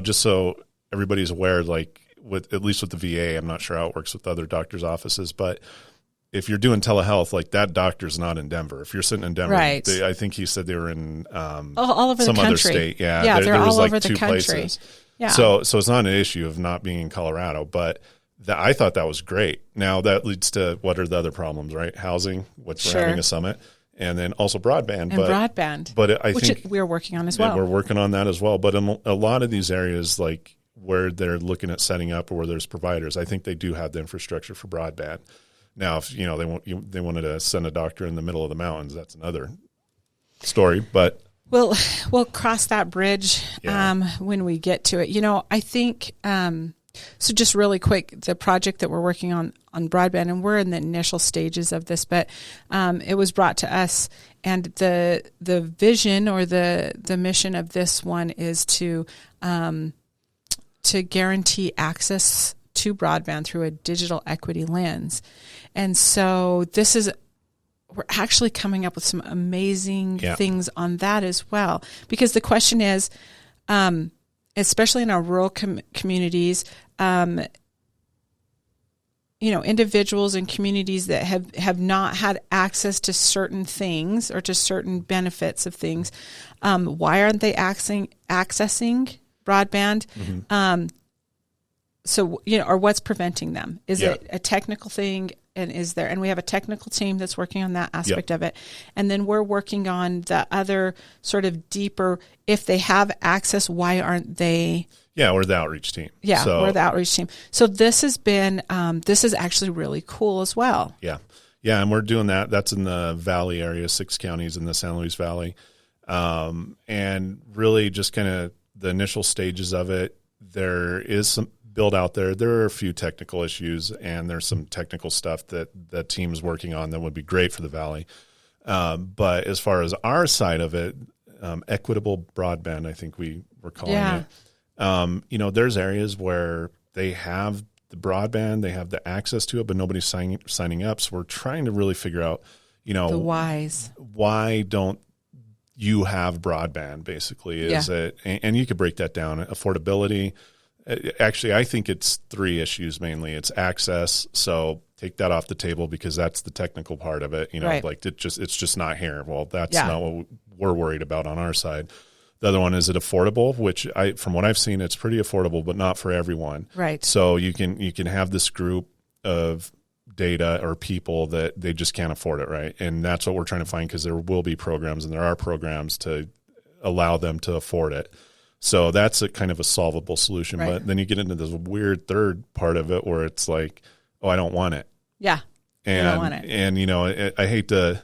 just so everybody's aware, like at least with the VA, I'm not sure how it works with other doctors' offices, but if you're doing telehealth, like that doctor's not in Denver. If you're sitting in Denver, right. I think he said they were in all over some the country. Other state. Yeah, they're there was all like over the 2 country. places. Yeah. So it's not an issue of not being in Colorado, but I thought that was great. Now that leads to what are the other problems, right? Housing, which we're having a summit, and then also broadband. But I think we're working on as well. We're working on that as well. But in a lot of these areas, like where they're looking at setting up or where there's providers, I think they do have the infrastructure for broadband. Now, if they wanted to send a doctor in the middle of the mountains, that's another story. But we'll cross that bridge when we get to it. I think so. Just really quick, the project that we're working on broadband, and we're in the initial stages of this, but it was brought to us, and the vision or the mission of this one is to guarantee access to broadband through a digital equity lens. And so we're actually coming up with some amazing things on that as well. Because the question is, especially in our rural communities, individuals and communities that have not had access to certain things or to certain benefits of things, why aren't they accessing broadband? Mm-hmm. Or what's preventing them? Is it a technical thing? And we have a technical team that's working on that aspect of it. And then we're working on the other sort of deeper, if they have access, why aren't they? Yeah, we're the outreach team. Yeah, we're the outreach team. So this has been, this is actually really cool as well. Yeah. Yeah, and we're doing that. That's in the Valley area, 6 counties in the San Luis Valley. And really just kind of the initial stages of it, there is some build out there. There are a few technical issues, and there's some technical stuff that the team's working on that would be great for the Valley. But as far as our side of it, equitable broadband, I think we're calling it. There's areas where they have the broadband, they have the access to it, but nobody's signing up. So we're trying to really figure out, the whys. Why don't you have broadband, basically? Is it, and you could break that down. Affordability. Actually, I think it's 3 issues mainly. It's access. So take that off the table because that's the technical part of it. Like it's just not here. Well, that's not what we're worried about on our side. The other one, is it affordable? Which from what I've seen, it's pretty affordable, but not for everyone. Right. So you can have this group of data or people that they just can't afford it, right? And that's what we're trying to find, because there will be programs, and there are programs to allow them to afford it. So that's a kind of a solvable solution. Right. But then you get into this weird third part of it where it's like, oh, I don't want it. Yeah. And I don't want it. And I hate to.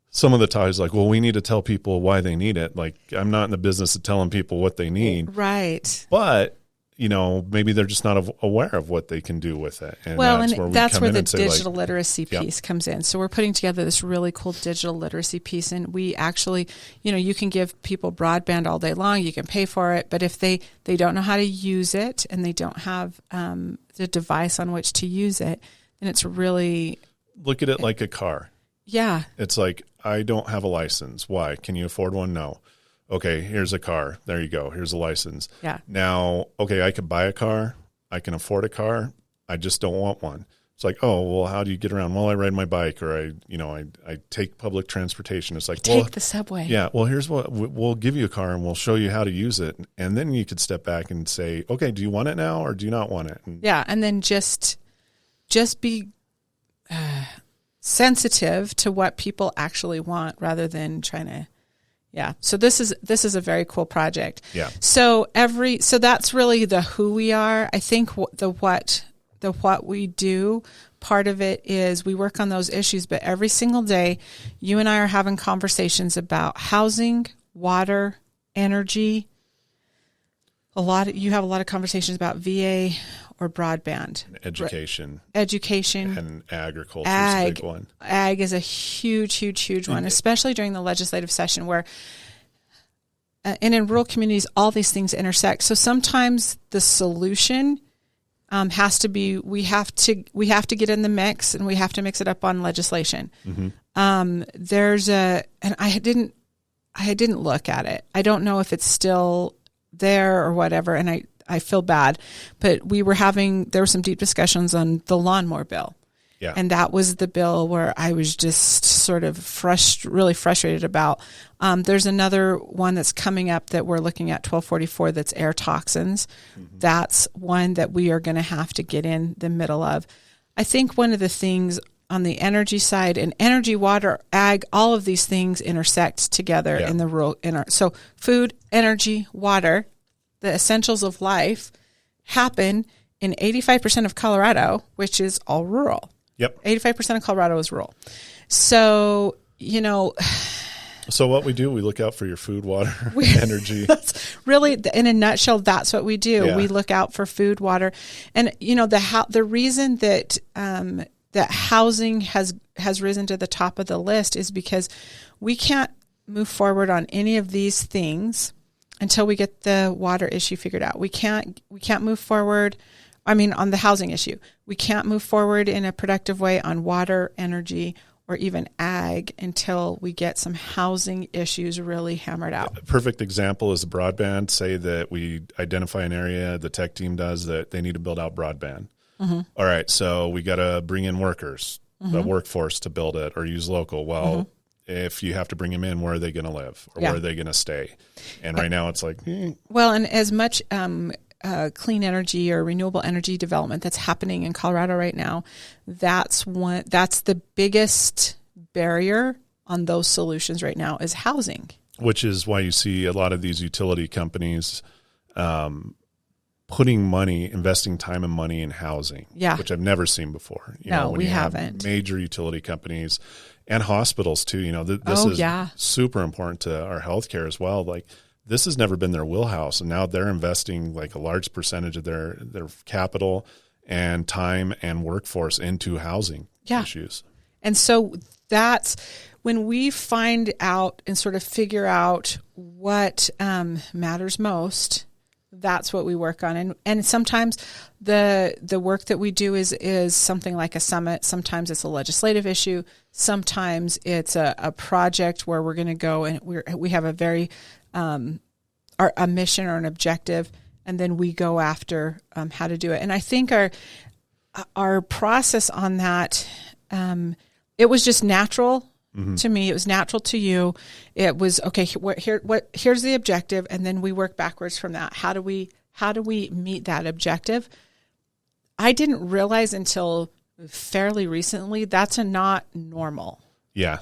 Some of the talk is like, well, we need to tell people why they need it. Like, I'm not in the business of telling people what they need. Right. But, maybe they're just not aware of what they can do with it. And that's where the digital literacy piece comes in. So we're putting together this really cool digital literacy piece. And we actually, you can give people broadband all day long. You can pay for it. But if they don't know how to use it, and they don't have the device on which to use it, then it's really... Look at it like a car. Yeah. It's like, I don't have a license. Why? Can you afford one? No. Okay, here's a car. There you go. Here's a license. Yeah. Now, okay, I could buy a car. I can afford a car. I just don't want one. It's like, oh, well, how do you get around? Well, I ride my bike, or I take public transportation. It's like, take the subway. Yeah. Well, here's what we'll give you a car, and we'll show you how to use it. And then you could step back and say, okay, do you want it now, or do you not want it? And then just be sensitive to what people actually want, rather than trying to, So this is a very cool project. Yeah. So that's really the who we are. I think the what we do, part of it is we work on those issues, but every single day you and I are having conversations about housing, water, energy. You have a lot of conversations about VA or broadband. Education. And agriculture is a big one. Ag is a huge one, especially during the legislative session where, and in rural communities, all these things intersect. So sometimes the solution has to be, we have to get in the mix, and we have to mix it up on legislation. Mm-hmm. And I didn't look at it. I don't know if it's still there or whatever. And I feel bad, but there were some deep discussions on the lawnmower bill. Yeah. And that was the bill where I was just sort of really frustrated about. There's another one that's coming up that we're looking at, 1244, that's air toxins. Mm-hmm. That's one that we are going to have to get in the middle of. I think one of the things on the energy side, and energy, water, ag, all of these things intersect together in the rural. So food, energy, water, the essentials of life happen in 85% of Colorado, which is all rural. Yep. 85% of Colorado is rural. So, So what we do, we look out for your food, water, energy. That's really, in a nutshell, that's what we do. Yeah. We look out for food, water. And, the reason that that housing has risen to the top of the list is because we can't move forward on any of these things until we get the water issue figured out. We can't move forward. On the housing issue, we can't move forward in a productive way on water, energy, or even ag until we get some housing issues really hammered out. A perfect example is the broadband. Say that we identify an area, the tech team does, that they need to build out broadband. Mm-hmm. All right, so we got to bring in workers, the workforce to build it, or use local. Well, if you have to bring them in, where are they going to live, or where are they going to stay? And right now it's like, well, and as much clean energy or renewable energy development that's happening in Colorado right now, that's the biggest barrier on those solutions right now is housing. Which is why you see a lot of these utility companies investing time and money in housing, which I've never seen before. We haven't. Major utility companies and hospitals too. This is super important to our healthcare as well. Like, this has never been their wheelhouse. And now they're investing like a large percentage of their capital and time and workforce into housing issues. And so that's when we find out and sort of figure out what matters most. That's what we work on. And sometimes the work that we do is something like a summit. Sometimes it's a legislative issue. Sometimes it's a project where we're going to go and we have a very a mission or an objective, and then we go after how to do it. And I think our process on that, it was just natural. Mm-hmm. To me, it was natural to you. It was okay. Here's the objective, and then we work backwards from that. How do we meet that objective? I didn't realize until fairly recently that's not normal. Yeah,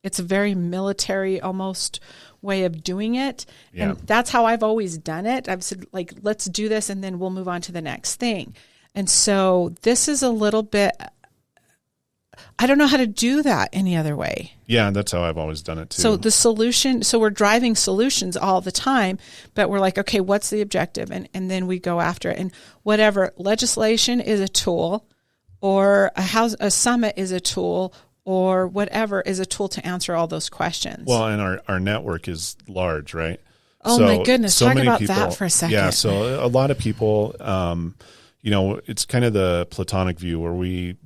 it's a very military almost way of doing it, yeah. And that's how I've always done it. I've said like, let's do this, and then we'll move on to the next thing. And so this is a little bit. I don't know how to do that any other way. Yeah, that's how I've always done it too. So the solution, so we're driving solutions all the time, but we're like, okay, what's the objective? And then we go after it. And whatever, legislation is a tool, or a summit is a tool, or whatever is a tool to answer all those questions. Well, and our network is large, right? Oh my goodness, talk about that for a second. Yeah, so a lot of people, it's kind of the Platonic view where we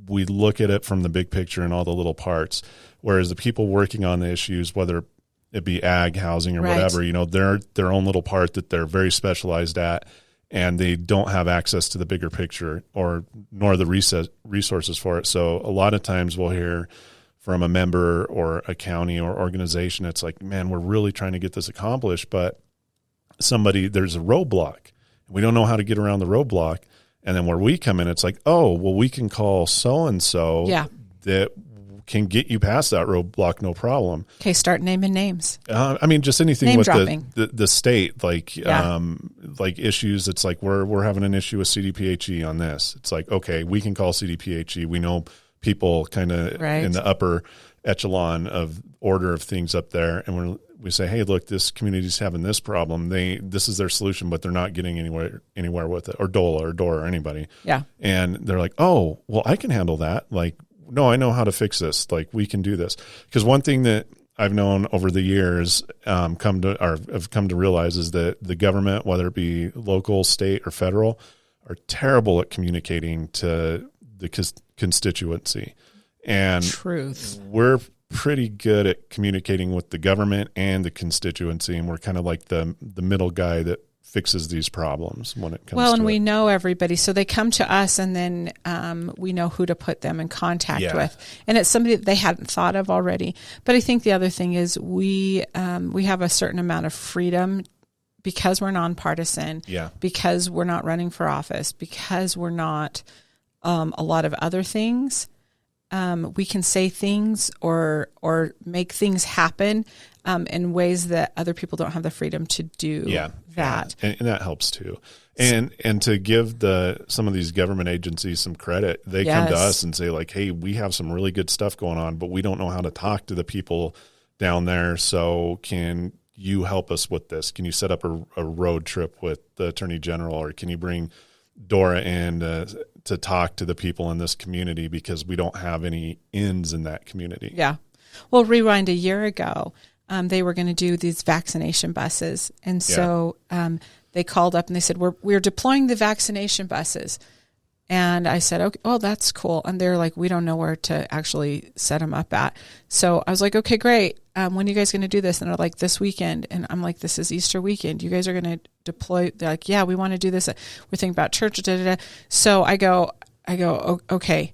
look at it from the big picture and all the little parts, whereas the people working on the issues, whether it be ag, housing, or whatever, they're their own little part that they're very specialized at, and they don't have access to the bigger picture nor the resources for it. So a lot of times we'll hear from a member or a county or organization, it's like, man, we're really trying to get this accomplished, but there's a roadblock. We don't know how to get around the roadblock. And then where we come in, it's like, oh, well, we can call so-and-so that can get you past that roadblock, no problem. Okay, start naming names. Just anything Name with dropping. the state, like issues. It's like we're having an issue with CDPHE on this. It's like, okay, we can call CDPHE. We know people kind of in the upper echelon of order of things up there, and we say, hey, look, this community's having this problem. This is their solution, but they're not getting anywhere with it, or DOLA or DOR or anybody. Yeah. And they're like, oh, well, I can handle that. Like, no, I know how to fix this. Like, we can do this. Because one thing that I've known over the years, have come to realize is that the government, whether it be local, state, or federal, are terrible at communicating to the constituency. And we're pretty good at communicating with the government and the constituency, and we're kind of like the middle guy that fixes these problems when it comes to and we know everybody, so they come to us, and then we know who to put them in contact with, and it's somebody that they hadn't thought of already. But I think the other thing is we have a certain amount of freedom because we're nonpartisan, because we're not running for office, because we're not a lot of other things. We can say things or make things happen in ways that other people don't have the freedom to do that. And that helps too. And to give some of these government agencies some credit, they come to us and say like, hey, we have some really good stuff going on, but we don't know how to talk to the people down there. So can you help us with this? Can you set up a road trip with the Attorney General, or can you bring Dora in to talk to the people in this community, because we don't have any ins in that community. Yeah. Well, rewind a year ago, they were going to do these vaccination buses. And so they called up and they said, we're deploying the vaccination buses. And I said, okay, oh, that's cool. And they're like, we don't know where to actually set them up at. So I was like, okay, great. When are you guys going to do this? And they're like, this weekend. And I'm like, this is Easter weekend. You guys are going to deploy. They're like, yeah, we want to do this. We're thinking about church. Da, da, da. So I go, okay,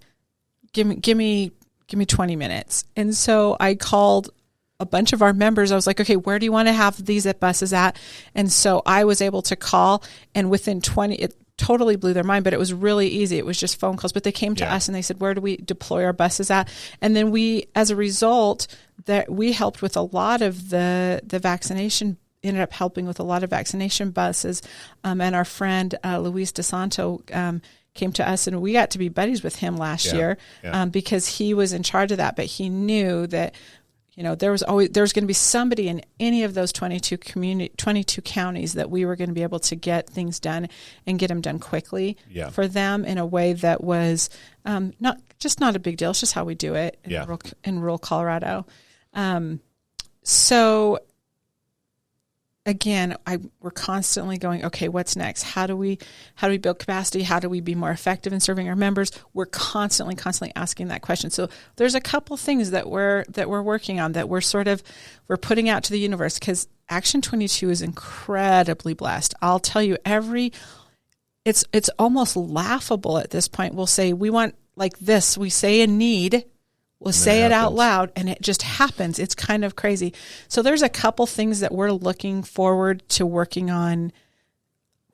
give me 20 minutes. And so I called a bunch of our members. I was like, okay, where do you want to have these buses at? And so I was able to call, and within 20, it totally blew their mind, but it was really easy. It was just phone calls, but they came to us and they said, where do we deploy our buses at? And then we, as a result, that we helped with a lot of the vaccination, ended up helping with a lot of vaccination buses. And our friend, Luis DeSanto, came to us, and we got to be buddies with him last year because he was in charge of that, but he knew that there's going to be somebody in any of those 22 counties that we were going to be able to get things done and get them done quickly for them in a way that was not a big deal. It's just how we do it in rural Colorado. So again, we're constantly going, okay, what's next? How do we build capacity? How do we be more effective in serving our members? We're constantly asking that question. So there's a couple things that we're working on that we're putting out to the universe, because Action 22 is incredibly blessed. I'll tell you, it's almost laughable at this point. We'll say, we want like this. We say a need. We'll say it out loud, and it just happens. It's kind of crazy. So there's a couple things that we're looking forward to working on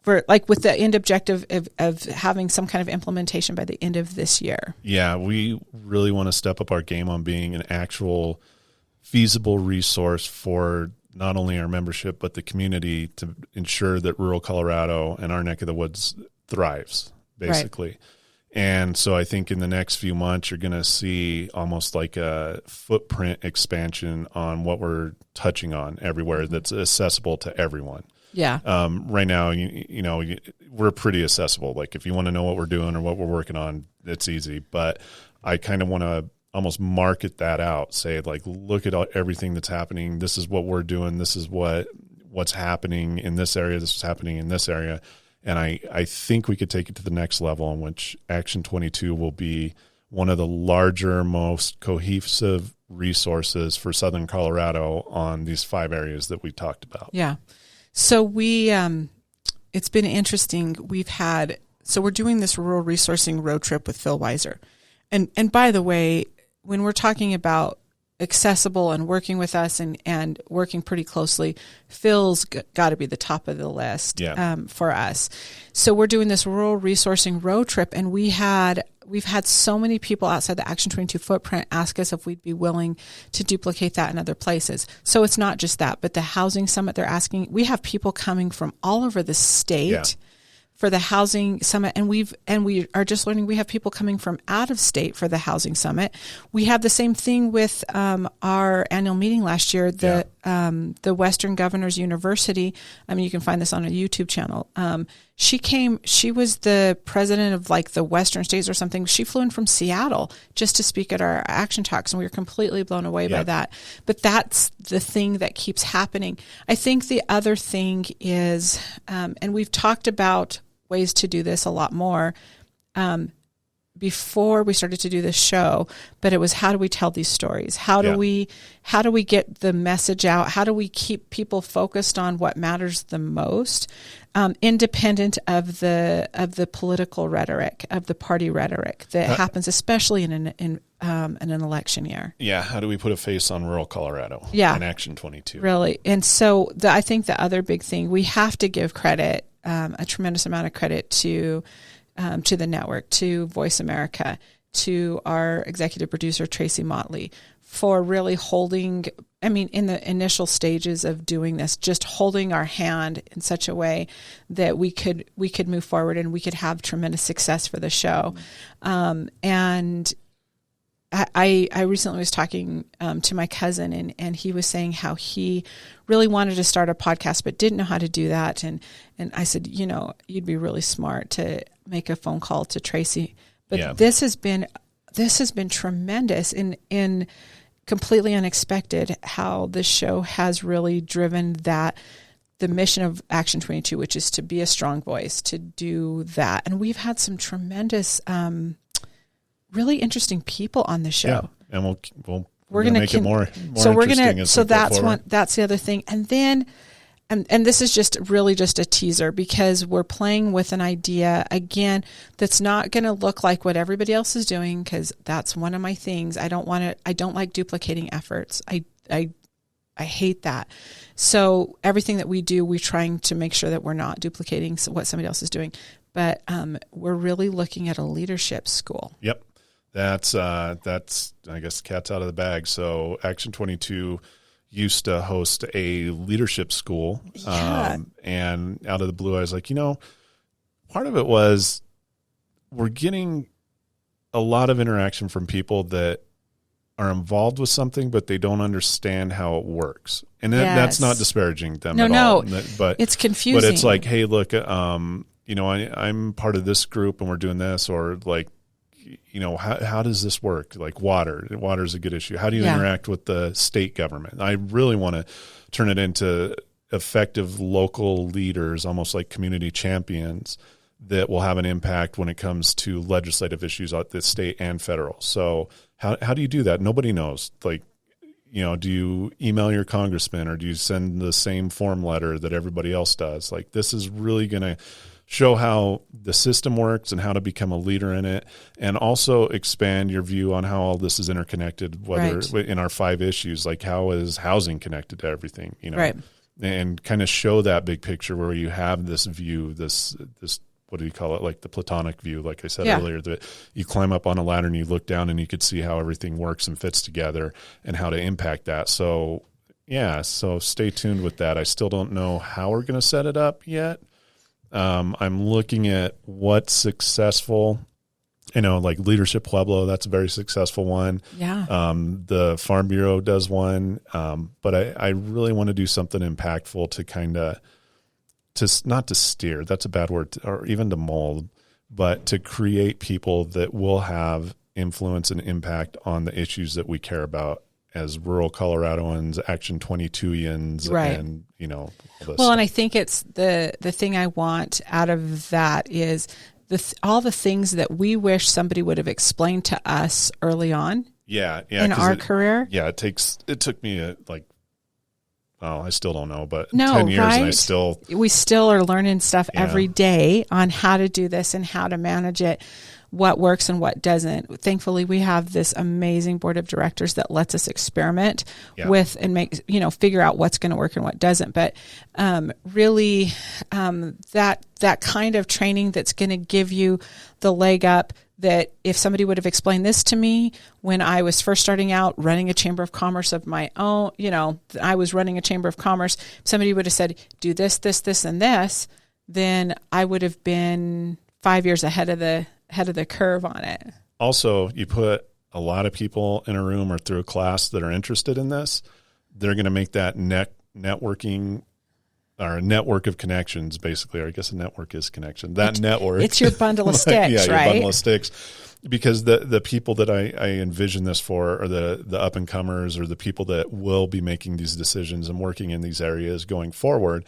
for, like, with the end objective of having some kind of implementation by the end of this year. Yeah, we really want to step up our game on being an actual feasible resource for not only our membership, but the community, to ensure that rural Colorado and our neck of the woods thrives, basically. Right. And so I think in the next few months, you're going to see almost like a footprint expansion on what we're touching on everywhere that's accessible to everyone. Yeah. Right now, we're pretty accessible. Like, if you want to know what we're doing or what we're working on, it's easy. But I kind of want to almost market that out, say, like, look at everything that's happening. This is what we're doing. This is what's happening in this area. This is happening in this area. And I think we could take it to the next level, in which Action 22 will be one of the larger, most cohesive resources for Southern Colorado on these 5 areas that we talked about. Yeah. So it's been interesting. We're doing this rural resourcing road trip with Phil Weiser. And by the way, when we're talking about accessible and working with us and working pretty closely, Phil's got to be the top of the list for us. So we're doing this rural resourcing road trip, and we've had so many people outside the Action 22 footprint ask us if we'd be willing to duplicate that in other places. So it's not just that, but the housing summit, they're asking, we have people coming from all over the state for the housing summit. And we are just learning, we have people coming from out of state for the housing summit. We have the same thing with our annual meeting last year, the Western Governors University. I mean, you can find this on a YouTube channel. She was the president of, like, the Western states or something. She flew in from Seattle just to speak at our action talks, and we were completely blown away by that. But that's the thing that keeps happening. I think the other thing is, and we've talked about ways to do this a lot more before we started to do this show, but it was, how do we tell these stories? How do we get the message out? How do we keep people focused on what matters the most, independent of the political rhetoric, of the party rhetoric that happens, especially in an election year? Yeah. How do we put a face on rural Colorado? Yeah. In Action 22. Really. And so I think the other big thing, we have to give credit, a tremendous amount of credit to the network, to Voice America, to our executive producer, Tracy Motley, for really holding, in the initial stages of doing this, just holding our hand in such a way that we could move forward and we could have tremendous success for the show. And I recently was talking to my cousin, and he was saying how he really wanted to start a podcast but didn't know how to do that. And I said, you'd be really smart to make a phone call to Tracy. But this has been tremendous in completely unexpected how this show has really driven the mission of Action 22, which is to be a strong voice, to do that. And we've had some tremendous really interesting people on the show. Yeah. And we're going to make it more so we're interesting. So that's the other thing. And then, and this is just a teaser, because we're playing with an idea again that's not going to look like what everybody else is doing, because that's one of my things. I don't like duplicating efforts. I hate that. So everything that we do, we're trying to make sure that we're not duplicating what somebody else is doing. But we're really looking at a leadership school. Yep. That's I guess, cat's out of the bag. So Action 22 used to host a leadership school. And out of the blue, I was like, part of it was we're getting a lot of interaction from people that are involved with something, but they don't understand how it works. And that's not disparaging them at all. No, but it's confusing. But it's like, hey, look, I'm part of this group and we're doing this, or like, how does this work? Like water is a good issue. How do you interact with the state government? I really want to turn it into effective local leaders, almost like community champions that will have an impact when it comes to legislative issues at the state and federal. So how do you do that? Nobody knows. Like, do you email your congressman, or do you send the same form letter that everybody else does? Like, this is really going to show how the system works and how to become a leader in it, and also expand your view on how all this is interconnected, whether in our 5 issues, like how is housing connected to everything, Right. And kind of show that big picture where you have this view, this what do you call it? Like the Platonic view, like I said earlier, that you climb up on a ladder and you look down and you could see how everything works and fits together and how to impact that. So stay tuned with that. I still don't know how we're going to set it up yet. I'm looking at what's successful, like Leadership Pueblo, that's a very successful one. Yeah. The Farm Bureau does one. But I really want to do something impactful to kind of, not to steer, that's a bad word, or even to mold, but to create people that will have influence and impact on the issues that we care about as rural Coloradoans, Action 22ians, right. and, all this Well, stuff. and I think it's the thing I want out of that is all the things that we wish somebody would have explained to us early on in our career. Yeah, it took me I still don't know, but no, 10 years right? and we still are learning stuff every day on how to do this and how to manage it, what works and what doesn't. Thankfully, we have this amazing board of directors that lets us experiment with and make, figure out what's going to work and what doesn't. But really, that kind of training that's going to give you the leg up, that if somebody would have explained this to me when I was first starting out running a chamber of commerce of my own, I was running a chamber of commerce, somebody would have said, do this, this, this, and this, then I would have been 5 years ahead of the curve on it. Also, you put a lot of people in a room or through a class that are interested in this, they're going to make that networking, or a network of connections, basically, or I guess a network is connection. That network. It's your bundle of sticks, right? Your bundle of sticks. Because the people that I envision this for are the up-and-comers, or the people that will be making these decisions and working in these areas going forward.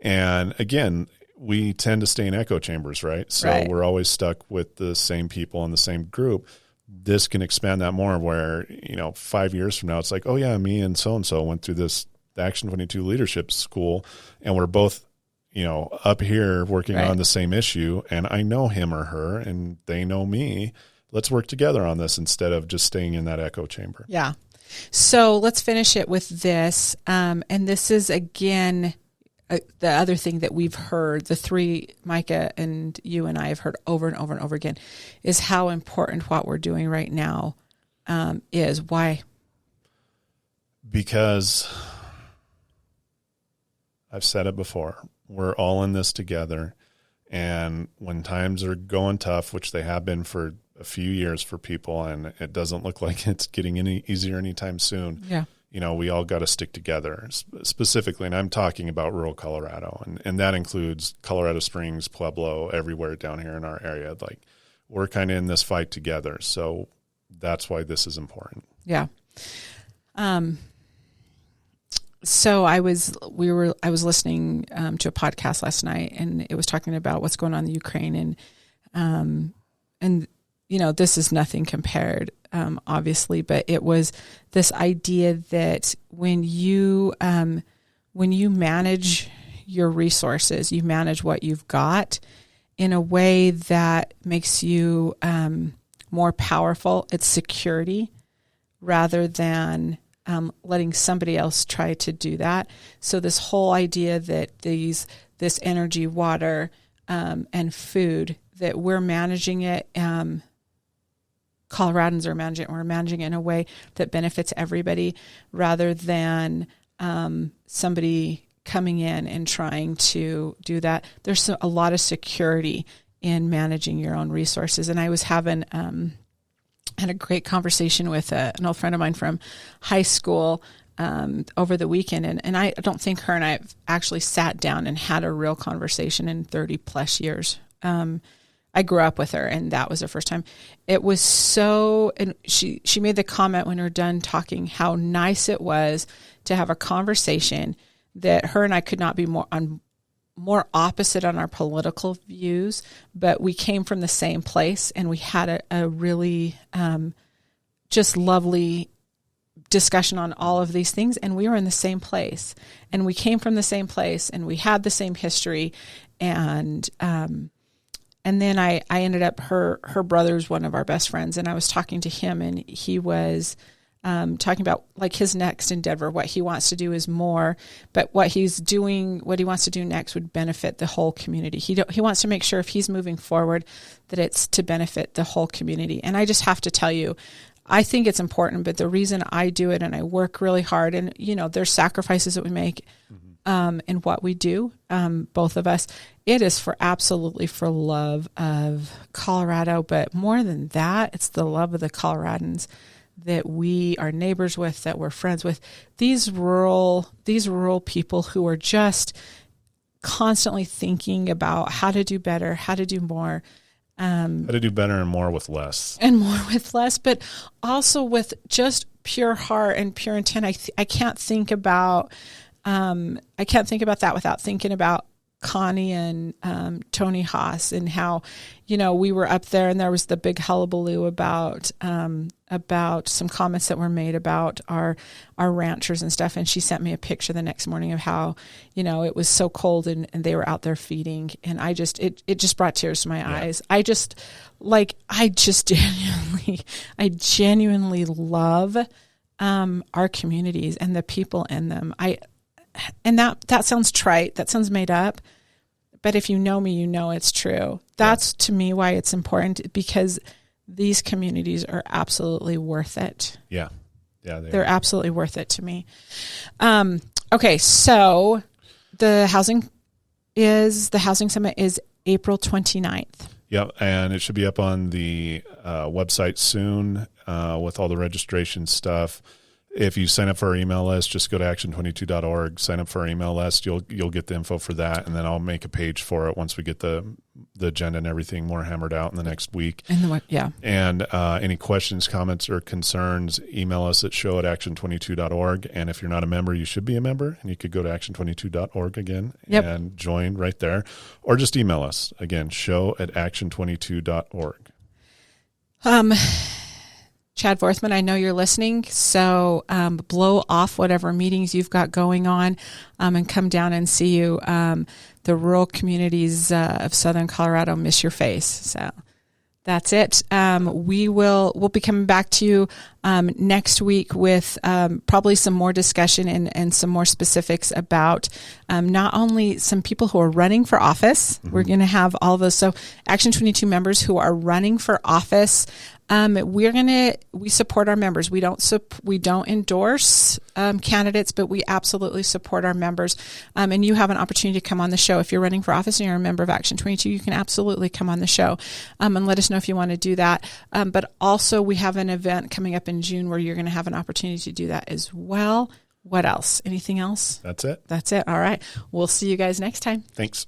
And again, we tend to stay in echo chambers, right? So we're always stuck with the same people in the same group. This can expand that more, where, 5 years from now, it's like, oh yeah, me and so-and-so went through this Action 22 leadership school, and we're both, up here working on the same issue, and I know him or her and they know me. Let's work together on this instead of just staying in that echo chamber. Yeah. So let's finish it with this. And this is, again, the other thing that we've heard, the three, Micah and you and I have heard over and over and over again, is how important what we're doing right now is. Why? Because I've said it before, we're all in this together. And when times are going tough, which they have been for a few years for people, and it doesn't look like it's getting any easier anytime soon. Yeah. We all got to stick together specifically. And I'm talking about rural Colorado, and that includes Colorado Springs, Pueblo, everywhere down here in our area. Like, we're kind of in this fight together. So that's why this is important. Yeah. So I was listening to a podcast last night, and it was talking about what's going on in the Ukraine, and this is nothing compared, obviously, but it was this idea that when you manage your resources, you manage what you've got in a way that makes you more powerful. It's security rather than letting somebody else try to do that. So this whole idea that this energy, water, and food, that we're managing it, Coloradans are managing it, we're managing it in a way that benefits everybody rather than somebody coming in and trying to do that. There's a lot of security in managing your own resources. And I was having had a great conversation with an old friend of mine from high school over the weekend. And I don't think her and I have actually sat down and had a real conversation in 30 plus years. I grew up with her, and that was the first time. It was so, and she made the comment when we were done talking, how nice it was to have a conversation that her and I could not be more opposite on our political views, but we came from the same place, and we had a really just lovely discussion on all of these things, and we were in the same place, and we came from the same place, and we had the same history, and then I ended up, her brother's one of our best friends, and I was talking to him, and he was talking about like his next endeavor. What he wants to do is more, but what he wants to do next would benefit the whole community. He wants to make sure if he's moving forward that it's to benefit the whole community. And I just have to tell you, I think it's important, but the reason I do it, and I work really hard, and there's sacrifices that we make in what we do, both of us, it is absolutely for love of Colorado, but more than that, it's the love of the Coloradans that we are neighbors with, that we're friends with, these rural people who are just constantly thinking about how to do better, how to do more. How to do better and more with less. But also with just pure heart and pure intent. I can't think about that without thinking about Connie and Tony Haas, and how we were up there, and there was the big hullabaloo about some comments that were made about our ranchers and stuff, and she sent me a picture the next morning of how it was so cold and they were out there feeding, and it just brought tears to my eyes. I genuinely love our communities and the people in them. And that sounds trite, that sounds made up, but if you know me, you know it's true. That's to me why it's important, because these communities are absolutely worth it. Yeah, they're absolutely worth it to me. Okay, so the housing summit is April 29th. Yep, and it should be up on the website soon with all the registration stuff. If you sign up for our email list, just go to action22.org, sign up for our email list. You'll get the info for that, and then I'll make a page for it once we get the agenda and everything more hammered out in the next week. And any questions, comments, or concerns, email us at show@action22.org. And if you're not a member, you should be a member, and you could go to action22.org again and join right there, or just email us again, show@action22.org. Chad Forthman, I know you're listening, so blow off whatever meetings you've got going on and come down and see you. The rural communities of Southern Colorado miss your face. So that's it. We'll be coming back to you next week with probably some more discussion and some more specifics about not only some people who are running for office. Mm-hmm. We're going to have all of those. So Action 22 members who are running for office. We support our members. We don't endorse candidates, but we absolutely support our members. And you have an opportunity to come on the show. If you're running for office and you're a member of Action 22, you can absolutely come on the show and let us know if you want to do that. But also we have an event coming up in June where you're going to have an opportunity to do that as well. What else? Anything else? That's it. All right. We'll see you guys next time. Thanks.